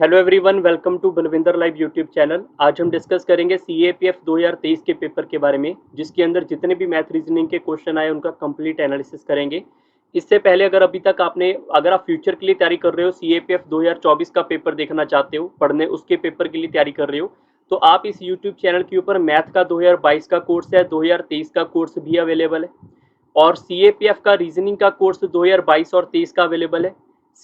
Hello everyone, welcome to Balwinder live YouTube channel. आज हम discuss करेंगे सीएपीएफ 2023 के पेपर के बारे में, जिसके अंदर जितने भी मैथ रीजनिंग के क्वेश्चन आए उनका कंप्लीट एनालिसिस करेंगे। इससे पहले अगर आप फ्यूचर के लिए तैयारी कर रहे हो, सीएपीएफ 2024 का पेपर देखना चाहते हो, पढ़ने उसके पेपर के लिए तैयारी कर रहे हो, तो आप इस यूट्यूब चैनल के ऊपर मैथ का 2022 का कोर्स है, 2023 का कोर्स भी अवेलेबल है और सीएपीएफ का रीजनिंग का कोर्स 2022 और 23 का अवेलेबल है।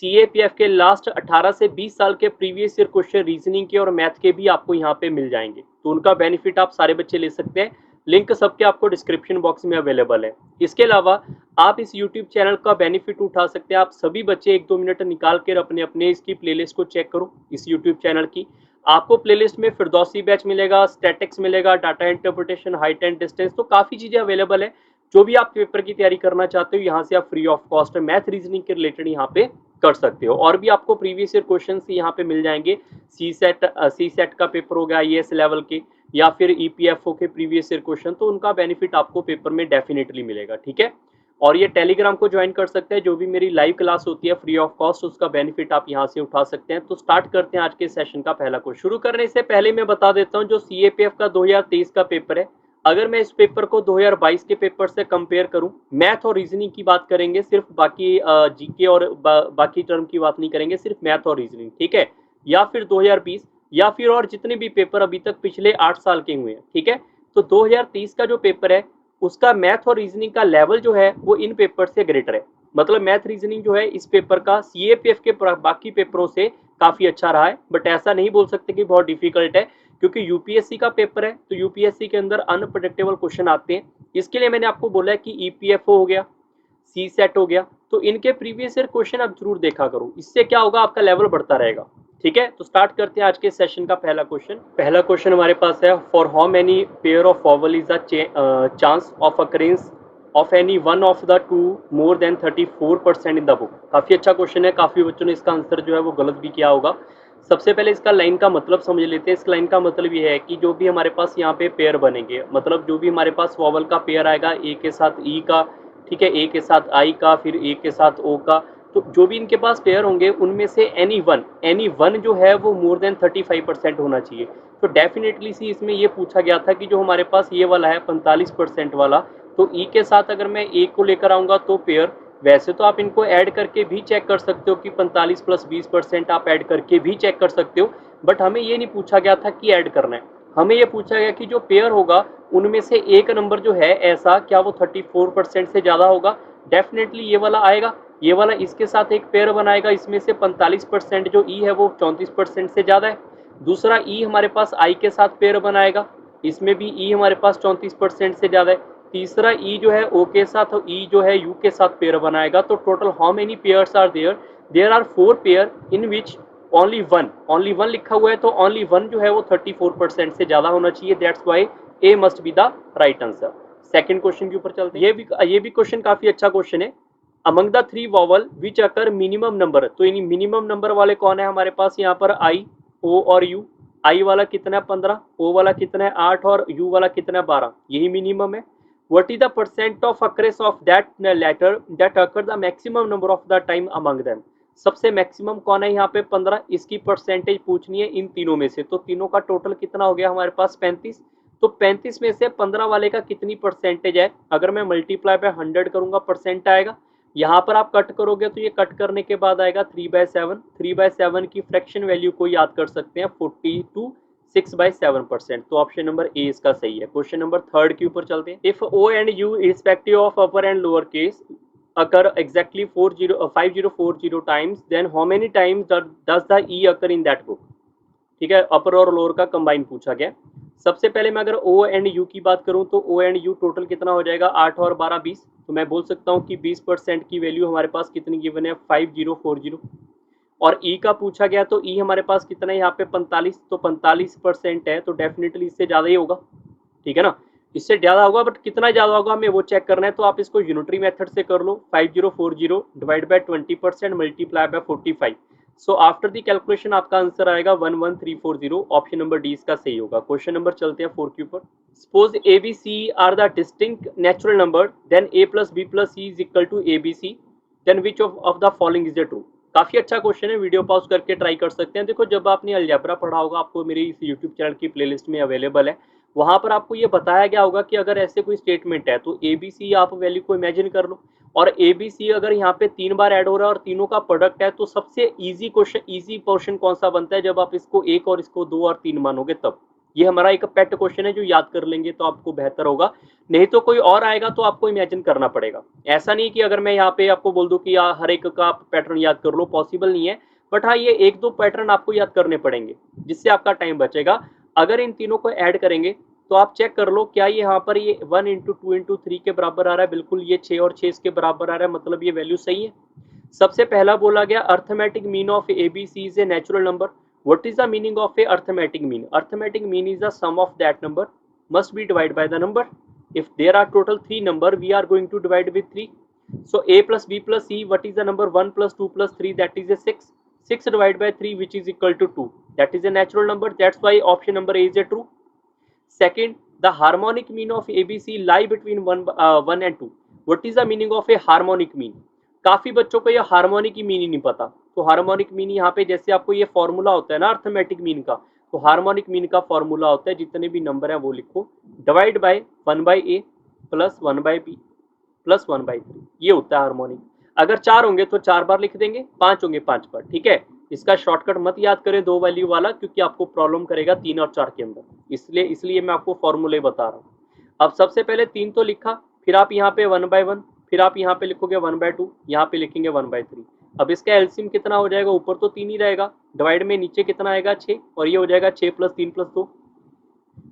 सीएपीएफ के लास्ट 18 से 20 साल के प्रीवियस ईयर क्वेश्चन रीजनिंग के और मैथ के भी आपको यहाँ पे मिल जाएंगे, तो उनका बेनिफिट आप सारे बच्चे ले सकते हैं। लिंक सबके आपको डिस्क्रिप्शन बॉक्स में अवेलेबल है। इसके अलावा आप इस यूट्यूब चैनल का बेनिफिट उठा सकते हैं। आप सभी बच्चे 1-2 मिनट निकाल कर अपने अपने इसकी प्लेलिस्ट को चेक करो। इस यूट्यूब चैनल की आपको प्लेलिस्ट में फिरदौसी बैच मिलेगा, स्टैटिक्स मिलेगा, data interpretation, height and distance, तो काफ़ी चीज़ें अवेलेबल है। जो भी आप पेपर की तैयारी करना चाहते हो, यहाँ से आप free of cost math reasoning के रिलेटेड यहाँ पे कर सकते हो। और भी आपको प्रीवियस ईयर क्वेश्चन यहाँ पे मिल जाएंगे। सी सेट का पेपर हो गया आईएएस लेवल के, या फिर ईपीएफओ के प्रीवियस ईयर क्वेश्चन, तो उनका बेनिफिट आपको पेपर में डेफिनेटली मिलेगा। ठीक है, और ये टेलीग्राम को ज्वाइन कर सकते हैं। जो भी मेरी लाइव क्लास होती है फ्री ऑफ कॉस्ट, उसका बेनिफिट आप यहाँ से उठा सकते हैं। तो स्टार्ट करते हैं आज के सेशन का पहला क्वेश्चन। शुरू करने से पहले मैं बता देता हूँ, जो सीएपीएफ का 2023 का पेपर है, अगर मैं इस पेपर को 2022 के पेपर से कंपेयर करूं, मैथ और रीजनिंग की बात करेंगे सिर्फ, बाकी जीके और बाकी टर्म की बात नहीं करेंगे, सिर्फ मैथ और रीजनिंग, ठीक है। या फिर 2020, या फिर और जितने भी पेपर अभी तक पिछले 8 साल के हुए हैं, ठीक है। तो 2023 का जो पेपर है, उसका मैथ और रीजनिंग का लेवल जो है वो इन पेपर से ग्रेटर है। मतलब मैथ रीजनिंग जो है इस पेपर का सीएपीएफ के बाकी पेपरों से काफी अच्छा रहा है। बट ऐसा नहीं बोल सकते कि बहुत डिफिकल्ट है, क्योंकि यूपीएससी का पेपर है, तो यूपीएससी के अंदर अनप्रेडिक्टेबल क्वेश्चन आते हैं। इसके लिए मैंने आपको बोला है कि ईपीएफओ हो गया, सी सेट हो गया, तो इनके प्रीवियस ईयर क्वेश्चन आप जरूर देखा करो। इससे क्या होगा, आपका लेवल बढ़ता रहेगा। ठीक है, तो स्टार्ट करते हैं आज के सेशन का पहला क्वेश्चन। पहला क्वेश्चन हमारे पास है, for how many pair of vowel is the chance of occurrence of any one of the two more than 34% in the book. काफी अच्छा क्वेश्चन है। काफी बच्चों ने इसका आंसर जो है वो गलत भी किया होगा। सबसे पहले इसका लाइन का मतलब समझ लेते हैं। इस लाइन का मतलब ये है कि जो भी हमारे पास यहाँ पे पेयर बनेंगे, मतलब जो भी हमारे पास वॉवल का पेयर आएगा, ए के साथ ई का, ठीक है, ए के साथ आई का, फिर ए के साथ ओ का, तो जो भी इनके पास पेयर होंगे उनमें से एनी वन जो है वो मोर देन 35% होना चाहिए। तो डेफिनेटली सी इसमें ये पूछा गया था कि जो हमारे पास ये वाला है 45% वाला, तो ई के साथ अगर मैं ए को लेकर आऊँगा तो पेयर, वैसे तो आप इनको ऐड करके भी चेक कर सकते हो कि 45 + 20% आप ऐड करके भी चेक कर सकते हो, बट हमें ये नहीं पूछा गया था कि ऐड करना है। हमें ये पूछा गया कि जो पेयर होगा उनमें से एक नंबर जो है ऐसा, क्या वो 34% से ज़्यादा होगा। डेफिनेटली ये वाला आएगा। ये वाला इसके साथ एक पेयर बनाएगा, इसमें से 45% जो ई है वो 34% से ज़्यादा है। दूसरा ई हमारे पास आई के साथ पेयर बनाएगा, इसमें भी ई हमारे पास 34% से ज़्यादा है। तीसरा ई जो है ओ के साथ, और ई जो है यू के साथ पेयर बनाएगा। तो total how many pairs are there, there are 4 pair in which only one लिखा हुआ है, तो ओनली वन जो है वो 34% से ज्यादा होना चाहिए। That's why A must be the right answer. Second question के ऊपर चलते हैं। ये भी क्वेश्चन काफी अच्छा क्वेश्चन है। Among the 3 vowel which occur minimum number, तो इन मिनिमम नंबर वाले कौन है हमारे पास यहाँ पर, आई, ओ और यू। आई वाला कितना है 15, ओ वाला कितना है 8 और यू वाला कितना है 12, यही मिनिमम है। What is the percent of occurrence of that letter that occur the maximum number of the time among them? सबसे मैक्सिमम कौन है यहाँ पे 15, इसकी परसेंटेज पूछनी है इन तीनों में से। तो तीनों का टोटल कितना हो गया हमारे पास 35। तो 35 में से 15 वाले का कितनी परसेंटेज है, अगर मैं मल्टीप्लाई बाय 100 करूंगा परसेंट आएगा। यहाँ पर आप कट करोगे तो ये कट करने के बाद आएगा 3/7। 3/7 की फ्रैक्शन वैल्यू को याद कर सकते हैं 42 6/7%। तो ऑप्शन नंबर ए इसका सही है। क्वेश्चन नंबर थर्ड के ऊपर चलते हैं। If O and U respective of upper and lower case occur exactly 5040 times, then how many times does the E occur in that book. ठीक है, अपर और लोअर का कंबाइन पूछा गया। सबसे पहले मैं अगर ओ एंड यू की बात करूं, तो ओ एंड यू टोटल कितना हो जाएगा, 8 और 12 20। तो मैं बोल सकता हूं कि 20% की वैल्यू हमारे पास कितनी गिवन है, 5040। और ई का पूछा गया, तो ई हमारे पास कितना है यहाँ पे 45, तो 45% है, तो डेफिनेटली इससे ज़्यादा ही होगा। ठीक है ना, इससे ज़्यादा होगा, बट कितना ज़्यादा होगा हमें वो चेक करना है। तो आप इसको यूनिटरी मेथड से कर लो। 5040 divide by 20% multiply by 45। So after the calculation आपका आंसर आएगा 11340। ऑप्शन नंबर डी इसका सही होगा। क्वेश्चन नंबर चलते हैं 4 के ऊपर। Suppose A B C are the distinct natural number, then a + b + c is equal to A B C, then which of the following is the true. काफी अच्छा question है, वीडियो पॉज करके try कर सकते हैं। देखो जब आपने अलजेब्रा पढ़ा होगा, आपको मेरी इस यूट्यूब चैनल की प्लेलिस्ट में अवेलेबल है, वहां पर आपको ये बताया गया होगा कि अगर ऐसे कोई स्टेटमेंट है तो ए बी सी आप वैल्यू को इमेजिन कर लो, और ए बी सी अगर यहाँ पे 3 बार ऐड हो रहा है और तीनों का प्रोडक्ट है, तो सबसे इजी क्वेश्चन, इजी पोर्शन कौन सा बनता है, जब आप इसको 1 और इसको 2 और 3 मानोगे तब। ये हमारा एक पेट क्वेश्चन है, जो याद कर लेंगे तो आपको बेहतर होगा, नहीं तो कोई और आएगा तो आपको इमेजिन करना पड़ेगा। ऐसा नहीं कि अगर मैं यहाँ पे आपको बोल दूं कि हर एक का पैटर्न याद कर लो, पॉसिबल नहीं है। बट हाँ, ये 1-2 पैटर्न आपको याद करने पड़ेंगे, जिससे आपका टाइम बचेगा। अगर इन तीनों को ऐड करेंगे तो आप चेक कर लो, क्या ये यहाँ पर ये 1 इंटू 2 इंटू 3 के बराबर आ रहा है, बिल्कुल ये 6 और 6 इसके बराबर आ रहा है, मतलब ये वैल्यू सही है। सबसे पहला बोला गया arithmetic mean of A B C is a natural number. What is the meaning of a arithmetic mean? Arithmetic mean is the sum of that number must be divided by the number. If there are total 3 number, we are going to divide with 3. So a plus b plus c, what is the number? 1 plus 2 plus 3, that is a 6. 6 divided by 3, which is equal to 2. That is a natural number. That's why option number A is a true. Second, the harmonic mean of ABC lie between 1 and 2. What is the meaning of a harmonic mean? काफी बच्चों को ये harmonic की mean he नहीं पता। तो harmonic mean यहाँ पे जैसे आपको ये फॉर्मूला होता है ना अर्थमेटिक मीन का, तो हार्मोनिक मीन का फॉर्मूला होता है, जितने भी नंबर है वो लिखो, divide by 1/a plus 1/b plus 1/3, ये होता है हार्मोनिक। अगर 4 होंगे तो 4 बार लिख देंगे, 5 होंगे 5 बार, ठीक है। इसका शॉर्टकट मत याद करें 2 वैल्यू वाला, क्योंकि आपको प्रॉब्लम करेगा 3 और 4 के अंदर, इसलिए मैं आपको फॉर्मूले बता रहा हूँ। अब सबसे पहले 3 तो लिखा, फिर आप यहाँ पे 1/1, फिर आप यहाँ पे लिखोगे 1/2, यहाँ पे लिखेंगे 1/3। अब इसका एलसीएम कितना हो जाएगा? ऊपर तो 3 ही रहेगा, डिवाइड में नीचे कितना आएगा? 6, और ये हो जाएगा 6 + 3 + 2,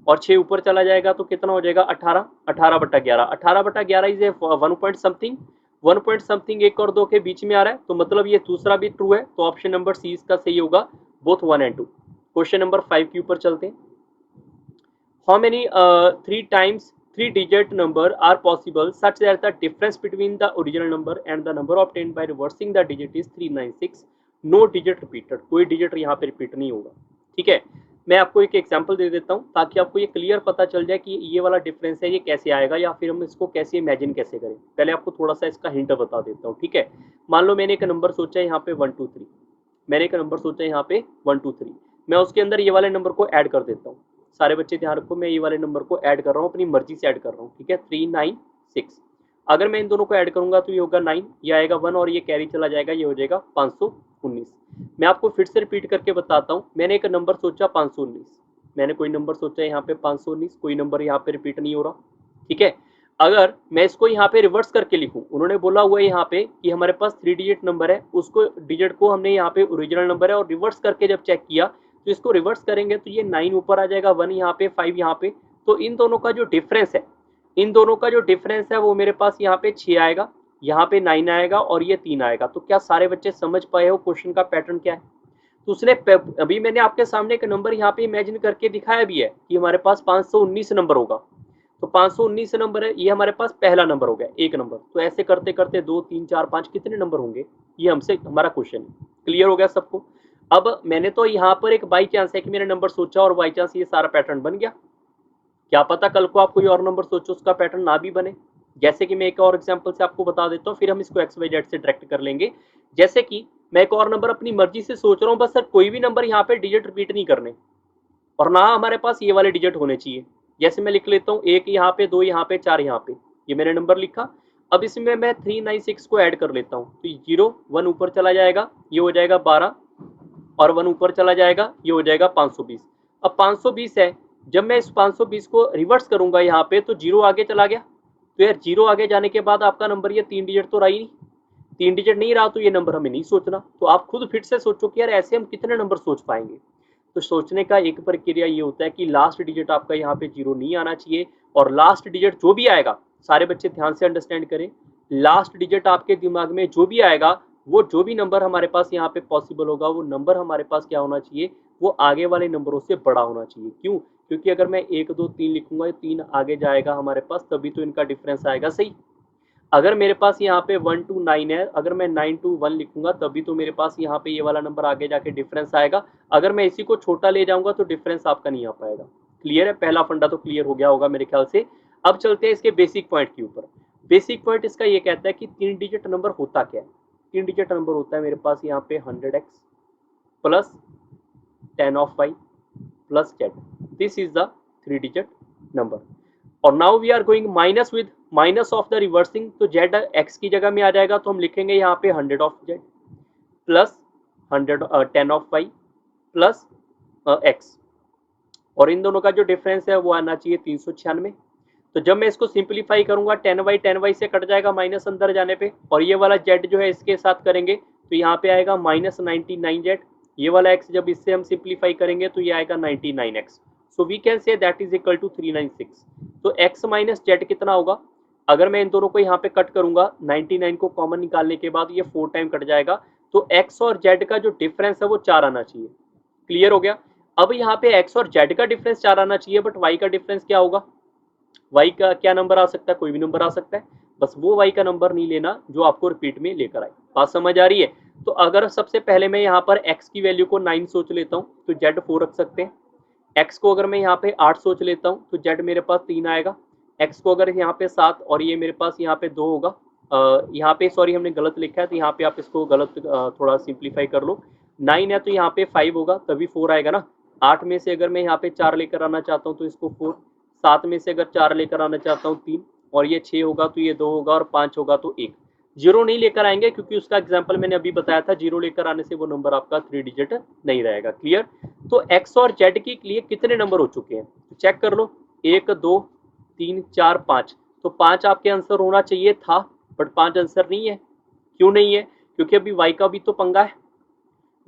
और 6 ऊपर चला जाएगा तो कितना हो जाएगा? 18, 18/11। 18/11 is a 1 point something, 1 point something 1 और 2 के बीच में आ रहा है, तो मतलब ये दूसरा भी ट्रू है, तो ऑप्शन नंबर सी इसका सही होगा, बोथ 1 and 2। क्वेश्चन नंबर 5 के ऊपर चलते हैं। How many 3 times 3-digit number are possible such that the difference between the original number and the number obtained by reversing the digit is 396? No digit repeated, कोई digit यहाँ पे repeat नहीं होगा, ठीक है। मैं आपको एक एग्जांपल दे देता हूँ ताकि आपको ये क्लियर पता चल जाए कि ये वाला डिफरेंस है, ये कैसे आएगा, या फिर हम इसको कैसे इमेजिन कैसे करें। पहले आपको थोड़ा सा इसका हिंट बता देता हूँ, ठीक है। मान लो मैंने एक नंबर सोचा है यहाँ पे 1 2 3, मैंने एक नंबर सोचा है यहाँ पे 1 2 3, मैं उसके अंदर ये वाले नंबर को ऐड कर देता हूँ। सारे बच्चे ध्यान रखो, मैं ये वाले नंबर को ऐड कर रहा हूँ, अपनी मर्जी से ऐड कर रहा हूँ, ठीक है। 3 9 6, अगर मैं इन दोनों को ऐड करूंगा तो ये होगा 9, ये आएगा 1 और ये कैरी चला जाएगा, ये हो जाएगा 519। मैं आपको फिर से रिपीट करके बताता हूँ। मैंने एक नंबर सोचा 519, मैंने कोई नंबर सोचा यहाँ पे 519, कोई नंबर यहाँ पे रिपीट नहीं हो रहा, ठीक है। अगर मैं इसको यहाँ पे रिवर्स करके लिखूं, उन्होंने बोला हुआ है यहाँ पे कि हमारे पास 3 डिजिट नंबर है, उसको डिजिट को हमने यहाँ पे ओरिजिनल नंबर है और रिवर्स करके जब चेक किया तो इसको रिवर्स करेंगे तो ये 9 ऊपर आ जाएगा, 1 यहाँ पे, 5 यहाँ पे, तो इन दोनों का जो डिफरेंस है, इन दोनों का जो डिफरेंस है वो मेरे पास यहाँ पे 6 आएगा, यहाँ पे 9 आएगा और ये 3 आएगा। तो क्या सारे बच्चे समझ पाए हो क्वेश्चन का पैटर्न क्या है? तो उसने अभी मैंने आपके सामने एक नंबर यहाँ पे इमेजिन करके दिखाया भी है कि हमारे पास 519 नंबर होगा, तो 519 नंबर है, ये हमारे पास पहला नंबर हो गया, एक नंबर। तो ऐसे करते करते 2 3 4 5 कितने नंबर होंगे, ये हमसे हमारा क्वेश्चन है। क्लियर हो गया सबको? अब मैंने तो यहाँ पर एक बाई चांस है कि मैंने नंबर सोचा और बाई चांस ये सारा पैटर्न बन गया, क्या पता कल को आप कोई और नंबर सोचो उसका पैटर्न ना भी बने। जैसे कि मैं एक और एग्जांपल से आपको बता देता हूँ, फिर हम इसको एक्स वाई जेड से डायरेक्ट कर लेंगे। जैसे कि मैं एक और नंबर अपनी मर्जी से सोच रहा हूँ, बस सर कोई भी नंबर यहाँ पे डिजिट रिपीट नहीं करने, और ना हमारे पास ये वाले डिजिट होने चाहिए। जैसे मैं लिख लेता हूँ 1 यहाँ पे, 2 यहाँ पे, 4 यहाँ पे, ये मैंने नंबर लिखा। अब इसमें मैं 396 को ऐड कर लेता हूँ, तो 0 1 ऊपर चला जाएगा, ये हो जाएगा 12, और 1 ऊपर चला जाएगा, ये हो जाएगा 520। अब 520 है, जब मैं इस 520 को रिवर्स करूंगा यहाँ पे तो 0 आगे चला गया, तो यार 0 आगे जाने के बाद आपका नंबर ये 3 डिजिट तो रहा ही नहीं, 3 डिजिट नहीं रहा, तो ये नंबर हमें नहीं सोचना। तो आप खुद फिर से सोचो कि यार ऐसे हम कितने नंबर सोच पाएंगे। तो सोचने का एक प्रक्रिया ये होता है कि लास्ट डिजिट आपका यहाँ पे 0 नहीं आना चाहिए, और लास्ट डिजिट जो भी आएगा, सारे बच्चे ध्यान से अंडरस्टैंड करें, लास्ट डिजिट आपके दिमाग में जो भी आएगा, वो जो भी नंबर हमारे पास यहाँ पे पॉसिबल होगा, वो नंबर हमारे पास क्या होना चाहिए, वो आगे वाले नंबरों से बड़ा होना चाहिए। क्यों? क्योंकि अगर मैं 1 2 3 लिखूंगा, 3 आगे जाएगा हमारे पास, तभी तो इनका डिफरेंस आएगा सही। अगर मेरे पास यहाँ पे 1 to 9 है, अगर मैं 9 to 1 लिखूंगा तभी तो मेरे पास यहाँ पे ये वाला नंबर आगे जाके डिफरेंस आएगा। अगर मैं इसी को छोटा ले जाऊंगा तो डिफरेंस आपका नहीं आ पाएगा। क्लियर है? पहला फंडा तो क्लियर हो गया होगा मेरे ख्याल से। अब चलते हैं इसके बेसिक पॉइंट के ऊपर। बेसिक पॉइंट इसका ये कहता है कि 3 डिजिट नंबर होता क्या है। 3 डिजिट नंबर होता है मेरे पास यहाँ पे 100x plus 10 of y plus z, this is the 3 digit number. और now we are going minus with minus of the reversing, तो z x की जगह में आ जाएगा, तो हम लिखेंगे यहाँ पे 100 of z plus 10 of y plus x, और इन दोनों का जो डिफरेंस है वो आना चाहिए 396। तो जब मैं इसको सिंप्लीफाई करूंगा 10y से कट जाएगा माइनस अंदर जाने पे, और ये वाला z जो है इसके साथ करेंगे तो यहाँ पे आएगा माइनस 99z, ये वाला x जब इससे हम सिंप्लीफाई करेंगे तो ये आएगा 99x, so we can say that is equal to 396। तो x माइनस z कितना होगा, अगर मैं इन दोनों को यहाँ पे कट करूंगा 99 को कॉमन निकालने के बाद ये 4 टाइम कट जाएगा, तो x और z का जो डिफरेंस है वो 4 आना चाहिए। क्लियर हो गया। अब यहाँ पे x और z का डिफरेंस 4 आना चाहिए, बट y का डिफरेंस क्या होगा, y का क्या नंबर आ सकता है, कोई भी नंबर आ सकता है, बस वो y का नंबर नहीं लेना जो आपको रिपीट में लेकर आए। बात समझ आ रही है। तो अगर सबसे पहले मैं यहाँ पर x की वैल्यू को 9 सोच लेता हूँ तो z 4 रख सकते हैं, x को अगर मैं यहाँ पे 8 सोच लेता हूँ तो z मेरे पास 3 आएगा, x को अगर यहाँ पे 7 और ये मेरे पास यहाँ पे 2 होगा, यहाँ पे सॉरी हमने गलत लिखा है तो यहाँ पे आप इसको गलत थोड़ा सिंप्लीफाई कर लो, 9 है तो यहाँ पे 5 होगा तभी 4 आएगा ना, 8 में से अगर मैं यहाँ पे 4 लेकर आना चाहता हूँ तो इसको 4, 7 में से अगर 4 लेकर आना चाहता हूँ 3, और ये 6 होगा तो ये 2 होगा, और 5 होगा तो 1। जीरो नहीं लेकर आएंगे क्योंकि उसका एग्जाम्पल मैंने अभी बताया था, जीरो लेकर आने से वो नंबर आपका 3 डिजिट नहीं रहेगा। क्लियर। तो x और z के लिए कितने नंबर हो चुके हैं तो चेक कर लो, 1 2 3 4 5, तो 5 आपके आंसर होना चाहिए था, बट 5 आंसर नहीं है। क्यों नहीं है, क्योंकि अभी y का भी तो पंगा है,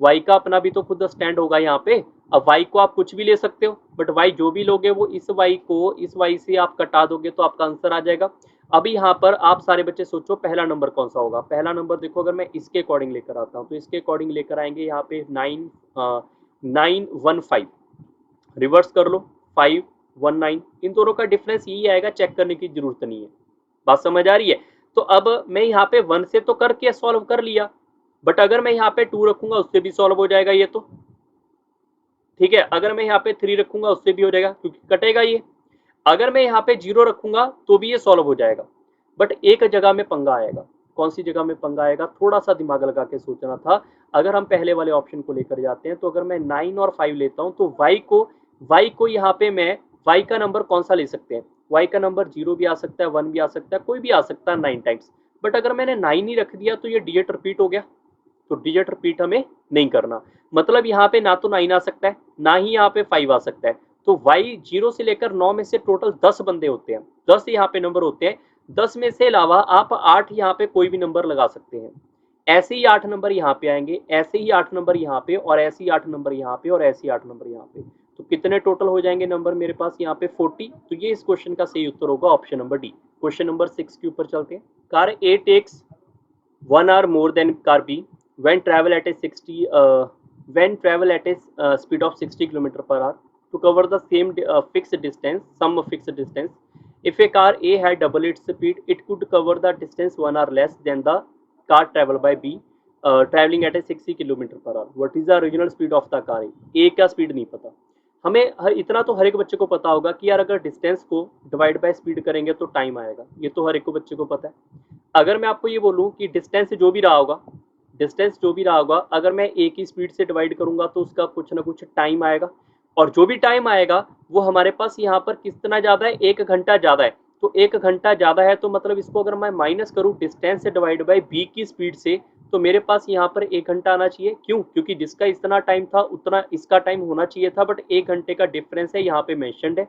y का अपना भी तो खुद स्टैंड होगा यहाँ पे। अब y को आप कुछ भी ले सकते हो, बट y जो भी लोगे वो इस y को इस y से आप कटा दोगे तो आपका आंसर आ जाएगा। अभी यहाँ पर आप सारे बच्चे सोचो पहला नंबर कौन सा होगा। पहला नंबर देखो, अगर मैं इसके अकॉर्डिंग लेकर आता हूँ तो इसके अकॉर्डिंग लेकर आएंगे यहाँ पे 915, रिवर्स कर लो 519, इन दोनों का डिफरेंस यही आएगा, चेक करने की जरूरत नहीं है। बात समझ आ रही है। तो अब मैं यहाँ पे 1 से तो करके सॉल्व कर लिया, बट अगर मैं यहाँ पे 2 रखूंगा उससे भी सॉल्व हो जाएगा ये तो, ठीक है। अगर मैं यहाँ पे 3 रखूंगा उससे भी हो जाएगा क्योंकि कटेगा ये। अगर मैं यहाँ पे 0 रखूंगा तो भी ये सॉल्व हो जाएगा, बट एक जगह में पंगा आएगा। कौन सी जगह में पंगा आएगा, थोड़ा सा दिमाग लगा के सोचना था। अगर हम पहले वाले ऑप्शन को लेकर जाते हैं तो अगर मैं 9 और 5 लेता हूं तो y को यहाँ पे मैं y का नंबर कौन सा ले सकते हैं, y का नंबर 0 भी आ सकता है, 1 भी आ सकता है, कोई भी आ सकता है 9 टाइम्स। बट अगर मैंने 9 ही रख दिया तो ये डिजिट रिपीट हो गया, तो डिजिट रिपीट हमें नहीं करना। मतलब यहाँ पे ना तो 9 आ सकता है ना ही यहाँ पे 5 आ सकता है। तो y 0 से लेकर 9 में से टोटल 10 बंदे होते हैं, 10 यहाँ पे नंबर होते हैं। 10 में से अलावा आप 8 यहाँ पे कोई भी नंबर लगा सकते हैं। ऐसे ही 8 नंबर यहाँ पे आएंगे, ऐसे ही 8 नंबर यहाँ पे, और ऐसे ही 8 नंबर यहाँ पे, और ऐसे ही 8 नंबर यहाँ पे। तो कितने टोटल हो जाएंगे नंबर मेरे पास यहाँ पे 40। तो ये इस क्वेश्चन का सही उत्तर होगा option number D. Question number 6 के ऊपर चलते हैं। Car A takes 1 hour more than car B when travel at a speed of 60 km/h to cover the same fixed distance, some fixed distance. If a car A had double its speed, it could cover the distance 1 hour less than the car traveled by B, traveling at a 60 km/h. What is the original speed of the car A? A का speed नहीं पता हमें। इतना तो हर एक बच्चे को पता होगा कि यार अगर डिस्टेंस को डिवाइड बाय स्पीड करेंगे तो टाइम आएगा, ये तो हर एक को बच्चे को पता है। अगर मैं आपको ये बोलूं कि डिस्टेंस जो भी रहा होगा, अगर मैं ए की स्पीड से डिवाइड करूंगा तो उसका कुछ ना कुछ टाइम आएगा, और जो भी टाइम आएगा वो हमारे पास यहाँ पर कितना ज्यादा है, 1 घंटा ज्यादा है। तो 1 घंटा ज्यादा है तो मतलब इसको अगर मैं माइनस करूं डिस्टेंस से डिवाइड बाय बी की स्पीड से, तो मेरे पास यहाँ पर 1 घंटा आना चाहिए। क्यों, क्योंकि जिसका इतना टाइम था उतना इसका टाइम होना चाहिए था, बट 1 घंटे का डिफरेंस है यहाँ पे मेंशन्ड है।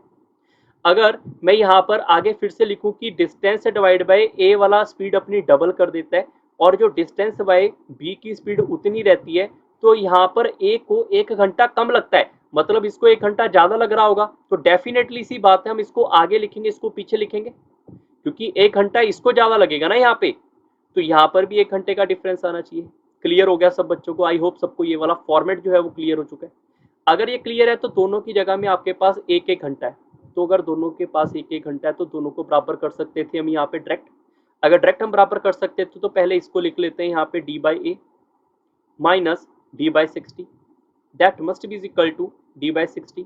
अगर मैं यहाँ पर आगे फिर से लिखूं कि डिस्टेंस से डिवाइड बाय ए वाला स्पीड अपनी डबल कर देता है, और जो डिस्टेंस बाय बी की स्पीड उतनी रहती है, तो यहाँ पर ए को 1 घंटा कम लगता है, मतलब इसको 1 घंटा ज्यादा लग रहा होगा। तो डेफिनेटली सी बात है हम इसको आगे लिखेंगे, इसको पीछे लिखेंगे, क्योंकि 1 घंटा इसको ज्यादा लगेगा ना यहाँ पे, तो यहाँ पर भी 1 घंटे का डिफरेंस आना चाहिए। क्लियर हो गया सब बच्चों को। आई होप सबको ये वाला फॉर्मेट जो है वो क्लियर हो चुका है। अगर ये क्लियर है तो दोनों की जगह में आपके पास 1-1 घंटा है, तो अगर दोनों के पास 1-1 घंटा है तो दोनों को बराबर कर सकते थे हम यहाँ पे डायरेक्ट। अगर डायरेक्ट हम बराबर कर सकते थे तो पहले इसको लिख लेते हैं यहाँ पे d by A minus D by 60, that must be equal to d by 60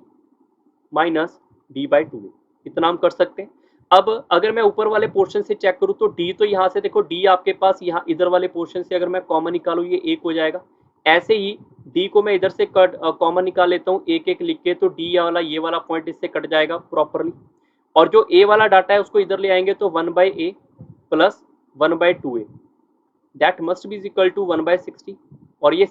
minus D by 2a। इतना हम कर सकते हैं। अब अगर मैं ऊपर वाले पोर्शन से चेक करूं तो डी, तो यहाँ से देखो डी आपके पास यहाँ इधर वाले पोर्शन से अगर मैं कॉमन निकालूं ये एक हो जाएगा। ऐसे ही डी को मैं इधर से कट कॉमन निकाल लेता हूँ एक एक लिख के, तो डी वाला ये वाला पॉइंट इससे कट जाएगा प्रॉपरली। और जो ए वाला डाटा है उसको इधर ले आएंगे तो 1/a plus 1/2a that must be equal to 1/60। और ये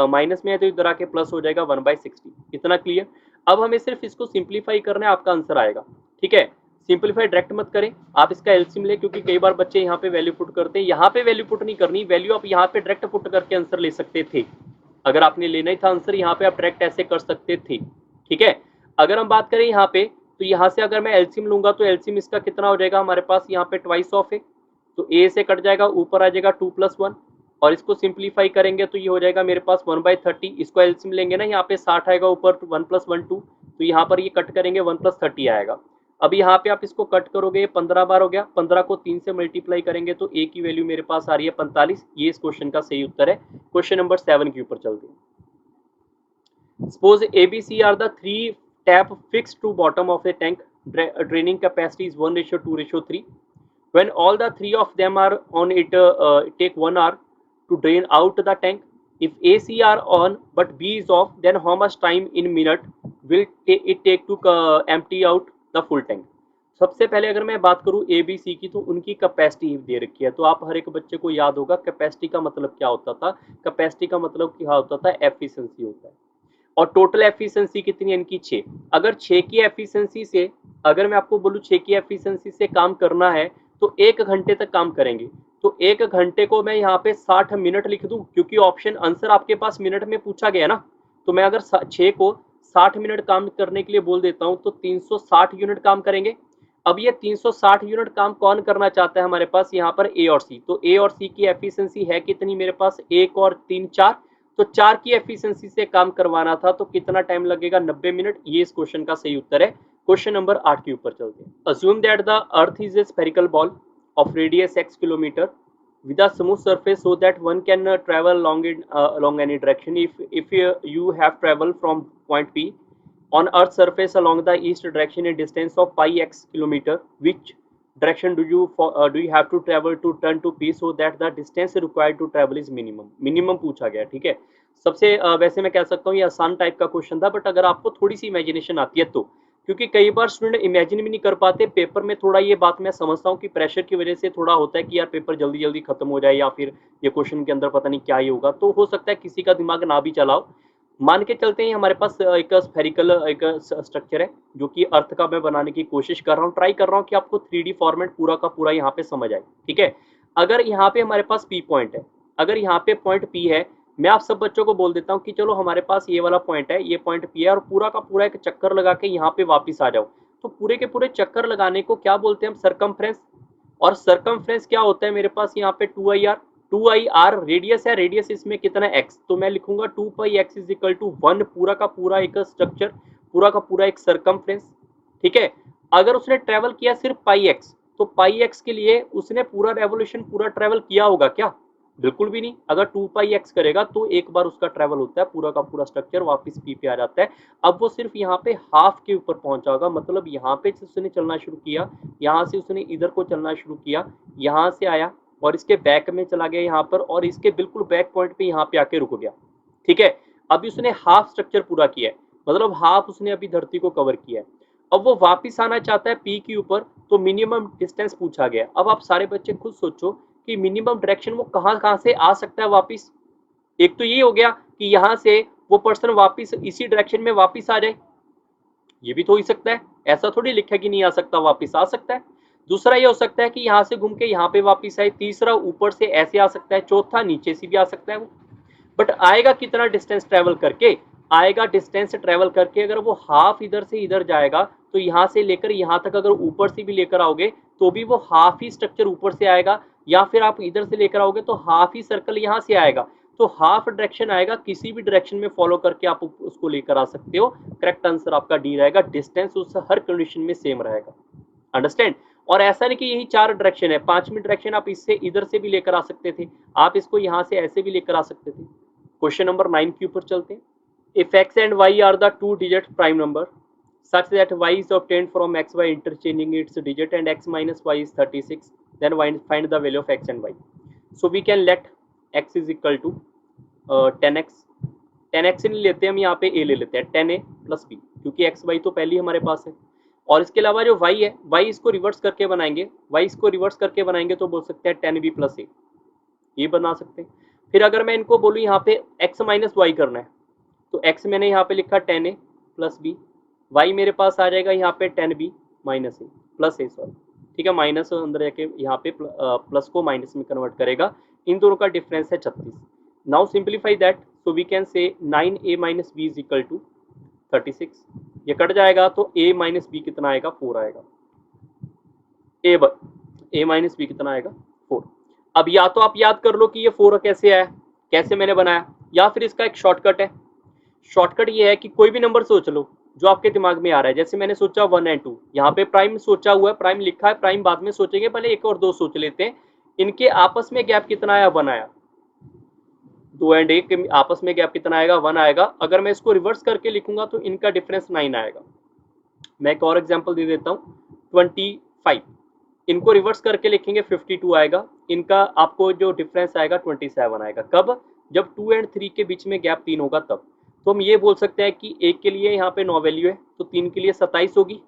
माइनस में है तो इधर आके प्लस हो जाएगा 1/60। इतना क्लियर। अब हमें सिर्फ इसको सिंप्लीफाई करना है, आपका आंसर आएगा। ठीक है, सिंप्लीफाई डायरेक्ट मत करें, आप इसका एलसीएम ले, क्योंकि कई बार बच्चे यहाँ पे वैल्यू पुट करते हैं। यहाँ पे वैल्यू पुट नहीं करनी, वैल्यू आप यहाँ पे डायरेक्ट पुट करके आंसर ले सकते थे। अगर आपने लेना ही था आंसर यहाँ पे आप डायरेक्ट ऐसे कर सकते थे। ठीक है, अगर हम बात करें यहाँ पे, तो यहाँ से अगर मैं एलसीएम लूंगा तो एलसीएम इसका कितना हो जाएगा हमारे पास, यहाँ पे ट्वाइस ऑफ है, तो ए से कट जाएगा, ऊपर आ जाएगा 2 + 1। और इसको सिंप्लीफाई करेंगे तो ये हो जाएगा मेरे पास 1/30। इसको एलसीएम लेंगे ना, यहाँ पे 60 आएगा, ऊपर 1 + 1 2, तो यहाँ पर ये कट करेंगे 1 + 30 आएगा। अब यहाँ पे आप इसको कट करोगे, 15 बार हो गया, 15 को 3 से मल्टीप्लाई करेंगे तो ए की वैल्यू मेरे पास आ रही है 45। ये इस क्वेश्चन का सही उत्तर है। क्वेश्चन नंबर 7 के ऊपर चलते हैं। Suppose ABC are the 3 tap fixed to bottom of the tank, draining capacity is 1:2:3। When all the three of them are on it, take 1 hour to drain out the tank. If AC are on but B is off, then how much time in minute will it take to empty out the full tank? सबसे पहले अगर मैं बात करूं ABC की, तो उनकी capacity दे रखी है। तो आप हर एक बच्चे को याद होगा कैपेसिटी का मतलब क्या होता था। कैपेसिटी का मतलब क्या होता था, एफिशिएंसी होता है। और टोटल एफिशिएंसी कितनी है इनकी, 6। अगर 6 की एफिशिएंसी से, अगर मैं आपको बोलूं 6 की एफिशिएंसी से काम करना है तो 1 घंटे तक काम करेंगे। तो 1 घंटे को मैं यहाँ पे 60 मिनट लिख दूं, क्योंकि ऑप्शन आंसर आपके पास मिनट में पूछा गया ना। तो मैं अगर 6 को 60 मिनट काम करने के लिए बोल देता हूँ तो 360 यूनिट काम करेंगे। अब ये 360 यूनिट काम कौन करना चाहता है हमारे पास, यहाँ पर ए और सी। तो ए और सी की एफिशिएंसी है कितनी मेरे पास, 1 और 3 4। तो 4 की एफिशिएंसी से काम करवाना था, तो कितना टाइम लगेगा, 90 मिनट। ये इस क्वेश्चन का सही उत्तर है। क्वेश्चन नंबर 8 के ऊपर चलते हैं। Assume that the earth is a spherical ball of radius x kilometer with a smooth surface so that one can travel along any direction. If you have traveled from point P on earth's surface along the east direction a distance of pi x kilometer, which direction do you have to travel to turn to P so that the distance required to travel is minimum पूछा गया। ठीक है, सबसे वैसे मैं कह सकता हूँ ये आसान टाइप का क्वेश्चन था, बट अगर आपको थोड़ी सी इमेजिनेशन आती है तो, क्योंकि कई बार स्टूडेंट इमेजिन भी नहीं कर पाते पेपर में। थोड़ा ये बात मैं समझता हूँ कि प्रेशर की वजह से थोड़ा होता है कि यार पेपर जल्दी जल्दी खत्म हो जाए, या फिर ये क्वेश्चन के अंदर पता नहीं क्या ही होगा, तो हो सकता है किसी का दिमाग ना भी चलाओ। मान के चलते हैं हमारे पास एक स्फेरिकल एक स्ट्रक्चर है जो कि अर्थ का मैं बनाने की कोशिश कर रहा हूँ, ट्राई कर रहा हूँ कि आपको 3D फॉर्मेट पूरा का पूरा यहाँ पे समझ आए। ठीक है, अगर यहाँ पे हमारे पास P पॉइंट है, अगर यहाँ पे पॉइंट P है, मैं आप सब बच्चों को बोल देता हूँ कि चलो हमारे पास ये वाला पॉइंट है, ये पॉइंट P है, और पूरा का पूरा एक चक्कर लगा के यहाँ पे वापिस आ जाओ। तो पूरे के पूरे चक्कर लगाने को क्या बोलते हैं हम, सरकमफ्रेंस। और सरकमफ्रेंस क्या होता है मेरे पास यहाँ पे 2ir। 2ir रेडियस है, रेडियस इसमें कितना x, तो मैं लिखूंगा 2πx इज इक्वल टू 1। पूरा का पूरा एक स्ट्रक्चर, पूरा का पूरा एक सरकमफ्रेंस। ठीक है, अगर उसने ट्रेवल किया सिर्फ πx, तो πx के लिए उसने पूरा रेवोल्यूशन पूरा ट्रेवल किया होगा क्या, बिल्कुल भी नहीं। अगर 2πx करेगा तो एक बार उसका ट्रेवल होता है, पूरा का पूरा स्ट्रक्चर वापस P पे आ जाता है। अब वो सिर्फ यहाँ पे हाफ के ऊपर पहुंचा होगा, मतलब यहाँ पे उसने चलना शुरू किया, यहाँ से उसने इधर को चलना शुरू किया, यहाँ से आया और इसके बैक में चला गया यहाँ पर, और इसके बिल्कुल बैक पॉइंट पे यहाँ पे आके रुक गया। ठीक है, अभी उसने हाफ स्ट्रक्चर पूरा किया है, मतलब हाफ उसने अभी धरती को कवर किया है। अब वो वापिस आना चाहता है P के ऊपर, तो मिनिमम डिस्टेंस पूछा गया। अब आप सारे बच्चे खुद सोचो कि मिनिमम डायरेक्शन वो कहाँ से आ सकता है वापिस। एक तो ये हो गया कि यहाँ से वो पर्सन वापिस इसी डायरेक्शन में वापिस आ जाए, ये भी तो हो ही सकता है, ऐसा थोड़ी लिखा कि नहीं आ सकता, वापिस आ सकता है। दूसरा ये हो सकता है कि यहाँ से घूम के यहाँ पे वापिस आए। तीसरा ऊपर से ऐसे आ सकता है। चौथा नीचे से भी आ सकता है वो, बट आएगा कितना डिस्टेंस ट्रेवल करके, आएगा डिस्टेंस ट्रेवल करके अगर वो हाफ इधर से इधर जाएगा तो यहाँ से लेकर यहाँ तक अगर ऊपर से भी लेकर आओगे तो भी वो हाफ ही स्ट्रक्चर ऊपर से आएगा, या फिर आप इधर से लेकर आओगे तो हाफ ही सर्कल यहाँ से आएगा। तो हाफ डायरेक्शन आएगा, किसी भी डायरेक्शन में फॉलो करके आप उसको लेकर आ सकते हो। करेक्ट आंसर आपका डी रहेगा, डिस्टेंस उस हर कंडीशन में सेम रहेगा। अंडरस्टैंड। और ऐसा नहीं कि यही 4 डायरेक्शन है, 5वीं डायरेक्शन आप इससे इधर से भी लेकर आ सकते थे, आप इसको यहाँ से ऐसे भी लेकर आ सकते थे। क्वेश्चन नंबर 9 के ऊपर चलते हैं। If x and y are the 2 digit prime number, such that y is obtained from xy interchanging its digit and x minus y is 36, then find the value of x and y. So we can let x is equal to 10x, 10x नहीं लेते हम, यहाँ पे a ले लेते हैं 10a plus b, क्योंकि x y तो पहले ही हमारे पास है। और इसके अलावा जो y है, y इसको रिवर्स करके बनाएंगे, तो बोल सकते हैं 10b प्लस a, ये बना सकते हैं। फिर अगर मैं इनको बोलूँ यहाँ पे x माइनस वाई करना है, तो x मैंने यहाँ पे लिखा 10a प्लस b, y मेरे पास आ जाएगा यहाँ पे 10b minus a plus a, sorry ठीक है, माइनस अंदर जाके यहाँ पे प्लस को माइनस में कन्वर्ट करेगा। इन दोनों का डिफरेंस है 36। Now simplify that, so we can say 9a minus b is equal to 36। ये कट जाएगा तो a माइनस b कितना आएगा, 4 आएगा। a माइनस b कितना आएगा, 4। अब या तो आप याद कर लो कि ये 4 कैसे आया, कैसे मैंने बनाया, या फिर इसका एक शॉर्टकट है। शॉर्टकट ये है कि कोई भी नंबर सोच लो जो आपके दिमाग में आ रहा है। जैसे मैंने सोचा 1 एंड 2, यहाँ पे प्राइम सोचा हुआ है, प्राइम लिखा है, प्राइम बाद में सोचेंगे, पहले 1 और 2 सोच लेते हैं। इनके आपस में गैप कितना आया, 1 आया। 2 एंड 1 के आपस में गैप कितना आएगा, 1 आएगा। अगर मैं इसको रिवर्स करके लिखूंगा तो इनका डिफरेंस 9 आएगा। मैं एक और एग्जाम्पल दे देता हूँ, 25, इनको रिवर्स करके लिखेंगे 52 आएगा। इनका आपको जो डिफरेंस आएगा 27 आएगा। कब, जब 2 एंड 3 के बीच में गैप 3 होगा तब। तो हम ये बोल सकते हैं कि 1 के लिए यहाँ पे 9 वैल्यू है, तो 3 के लिए 27 होगी,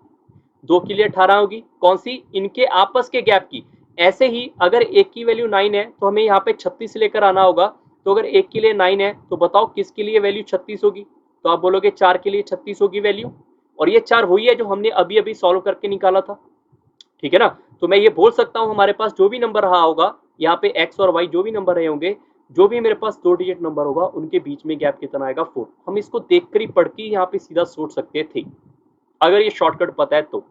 2 के लिए 18 होगी। कौन सी, इनके आपस के गैप की। ऐसे ही अगर 1 की वैल्यू 9 है तो हमें यहाँ पे 36 लेकर आना होगा। तो अगर 1 के लिए 9 है तो बताओ किसके लिए वैल्यू 36 होगी, तो आप बोलोगे 4 के लिए 36 होगी वैल्यू। और ये 4 वही है जो हमने अभी अभी सॉल्व करके निकाला था, ठीक है ना। तो मैं ये बोल सकता हूँ हमारे पास जो भी नंबर रहा होगा यहाँ पे x और y, जो भी नंबर रहे होंगे, जो भी मेरे पास 2 डिजिट नंबर होगा, उनके बीच में गैप कितना आएगा, 4। हम इसको देखकर ही पढ़ के यहाँ पे सीधा सोच सकते थे अगर ये शॉर्टकट पता है तो।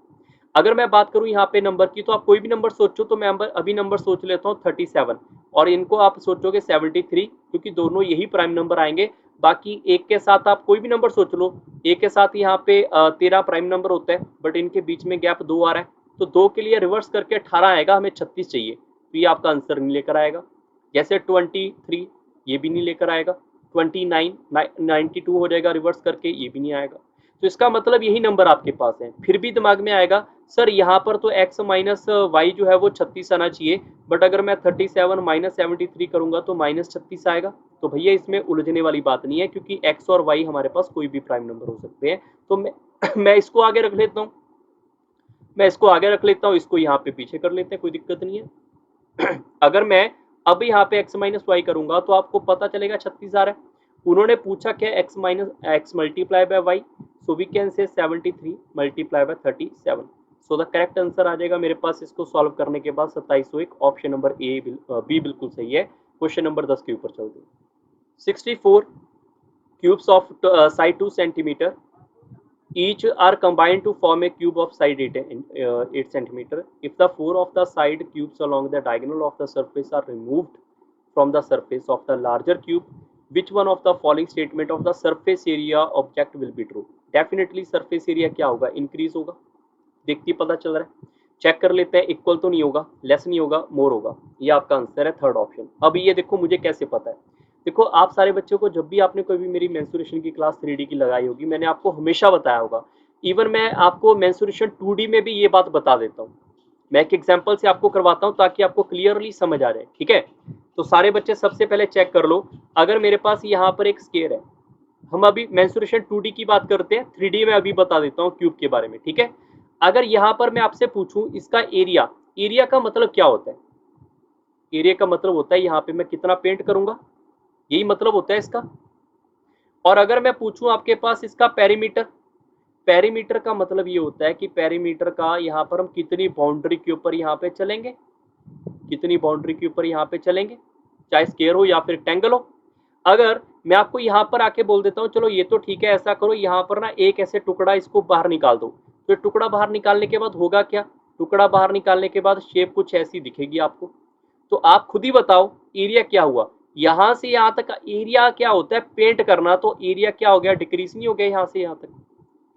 अगर मैं बात करूँ यहाँ पे नंबर की, तो आप कोई भी नंबर सोचो, तो मैं अभी नंबर सोच लेता हूँ 37, और इनको आप सोचोगे 73, क्योंकि दोनों यही प्राइम नंबर आएंगे। बाकी एक के साथ आप कोई भी नंबर सोच लो, एक के साथ यहाँ पे 13 प्राइम नंबर होता है, बट इनके बीच में गैप 2 आ रहा है, तो 2 के लिए रिवर्स करके 18 आएगा, हमें 36 चाहिए, तो ये आपका आंसर नहीं लेकर आएगा। जैसे 23, ये भी नहीं लेकर आएगा। 29, 92 हो जाएगा रिवर्स करके, ये भी नहीं आएगा। तो इसका मतलब यही नंबर आपके पास है। फिर भी दिमाग में आएगा सर यहाँ पर तो x माइनस वाई जो है वो 36 आना चाहिए, बट अगर मैं 37 माइनस 73 करूंगा तो माइनस 36 आएगा। तो भैया इसमें उलझने वाली बात नहीं है, क्योंकि x और y हमारे पास कोई भी प्राइम नंबर हो सकते हैं। तो मैं इसको आगे रख लेता हूँ, इसको यहाँ पे पीछे कर लेते हैं, कोई दिक्कत नहीं है। अगर मैं अब यहाँ पे x माइनस वाई करूंगा तो आपको पता चलेगा 36 आ रहा है। उन्होंने पूछा क्या, x minus x multiply by Y, so we can say 73 multiply by 37। So the correct answer आ जाएगा मेरे पास इसको सॉल्व करने के बाद 2701। ऑप्शन नंबर बी बिल्कुल सही है। क्वेश्चन नंबर 10 के ऊपर चलते हैं। 64 cubes of side 2 centimetre each are combined to form a cube of side 8 centimeter. If the 4 of the side cubes along the diagonal of the surface are removed from the surface of the larger cube, which one of the following statement of the surface area object will be true? Definitely surface area क्या होगा, increase होगा। देखती पता चल रहा है, check कर लेते हैं। इक्वल तो नहीं होगा, लेस नहीं होगा, मोर होगा। ये आपका आंसर है, थर्ड ऑप्शन। अब ये देखो मुझे कैसे पता है। देखो आप सारे बच्चों को, जब भी आपने कोई भी मेरी मेंसुरेशन की क्लास 3D की लगाई होगी, मैंने आपको हमेशा बताया होगा। इवन मैं आपको मेंसुरेशन 2D में भी ये बात बता देता हूँ। मैं एक एग्जांपल से आपको करवाता हूँ ताकि आपको क्लियरली समझ आ जाए, ठीक है। तो सारे बच्चे सबसे पहले चेक कर लो, अगर मेरे पास यहाँ पर एक स्केयर है, हम अभी मेंसुरेशन 2D की बात करते हैं, 3D में अभी बता देता हूँ क्यूब के बारे में, ठीक है। अगर यहाँ पर मैं आपसे पूछूं इसका एरिया, एरिया का मतलब क्या होता है? एरिया का मतलब होता है यहाँ पे मैं कितना पेंट करूंगा, यही मतलब होता है इसका। और अगर मैं पूछूं आपके पास इसका पेरीमीटर, पेरीमीटर का मतलब ये होता है कि पेरीमीटर का यहाँ पर हम कितनी बाउंड्री के ऊपर यहाँ पे चलेंगे, कितनी बाउंड्री के ऊपर यहाँ पे चलेंगे, चाहे स्क्वायर हो या फिर रेक्टेंगल हो। अगर मैं आपको यहाँ पर आके बोल देता हूँ चलो ये तो ठीक है, ऐसा करो यहाँ पर ना एक ऐसे टुकड़ा इसको बाहर निकाल दो, तो टुकड़ा बाहर निकालने के बाद होगा क्या, टुकड़ा बाहर निकालने के बाद शेप कुछ ऐसी दिखेगी आपको। तो आप खुद ही बताओ एरिया क्या हुआ, यहाँ से यहाँ तक का एरिया क्या होता है, पेंट करना, तो एरिया क्या हो गया, डिक्रीज नहीं हो गया यहाँ से यहाँ तक।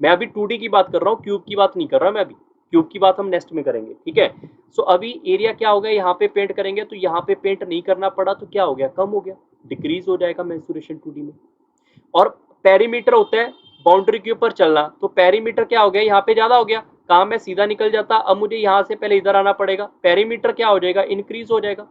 मैं अभी 2D की बात कर रहा हूँ, क्यूब की बात नहीं कर रहा मैं अभी, क्यूब की बात हम नेक्स्ट में करेंगे, ठीक है। सो अभी एरिया क्या हो गया, यहाँ पे पेंट करेंगे तो यहाँ पे पेंट नहीं करना पड़ा, तो क्या हो गया, कम हो गया, डिक्रीज हो जाएगा मेंसुरेशन 2D में। और पेरीमीटर होता है बाउंड्री के ऊपर चलना, तो पेरीमीटर क्या हो गया, यहाँ पे ज्यादा हो गया, काम मैं सीधा निकल जाता, अब मुझे यहाँ से पहले इधर आना पड़ेगा, पेरीमीटर क्या हो जाएगा, इंक्रीज हो जाएगा।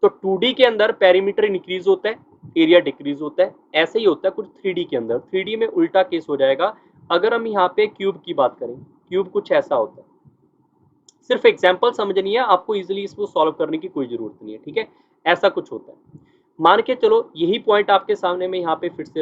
तो 2D के अंदर पेरीमीटर इंक्रीज होता है, एरिया डिक्रीज होता है, ऐसे ही होता है कुछ 3D के अंदर। 3D में उल्टा केस हो जाएगा। अगर हम यहाँ पे क्यूब की बात करें, क्यूब कुछ ऐसा होता है, सिर्फ एग्जाम्पल समझनी है आपको, इजिली इसको सॉल्व करने की कोई जरूरत नहीं है, ठीक है। ऐसा कुछ होता है, मान के चलो यही पॉइंट आपके सामने में यहाँ पे फिर से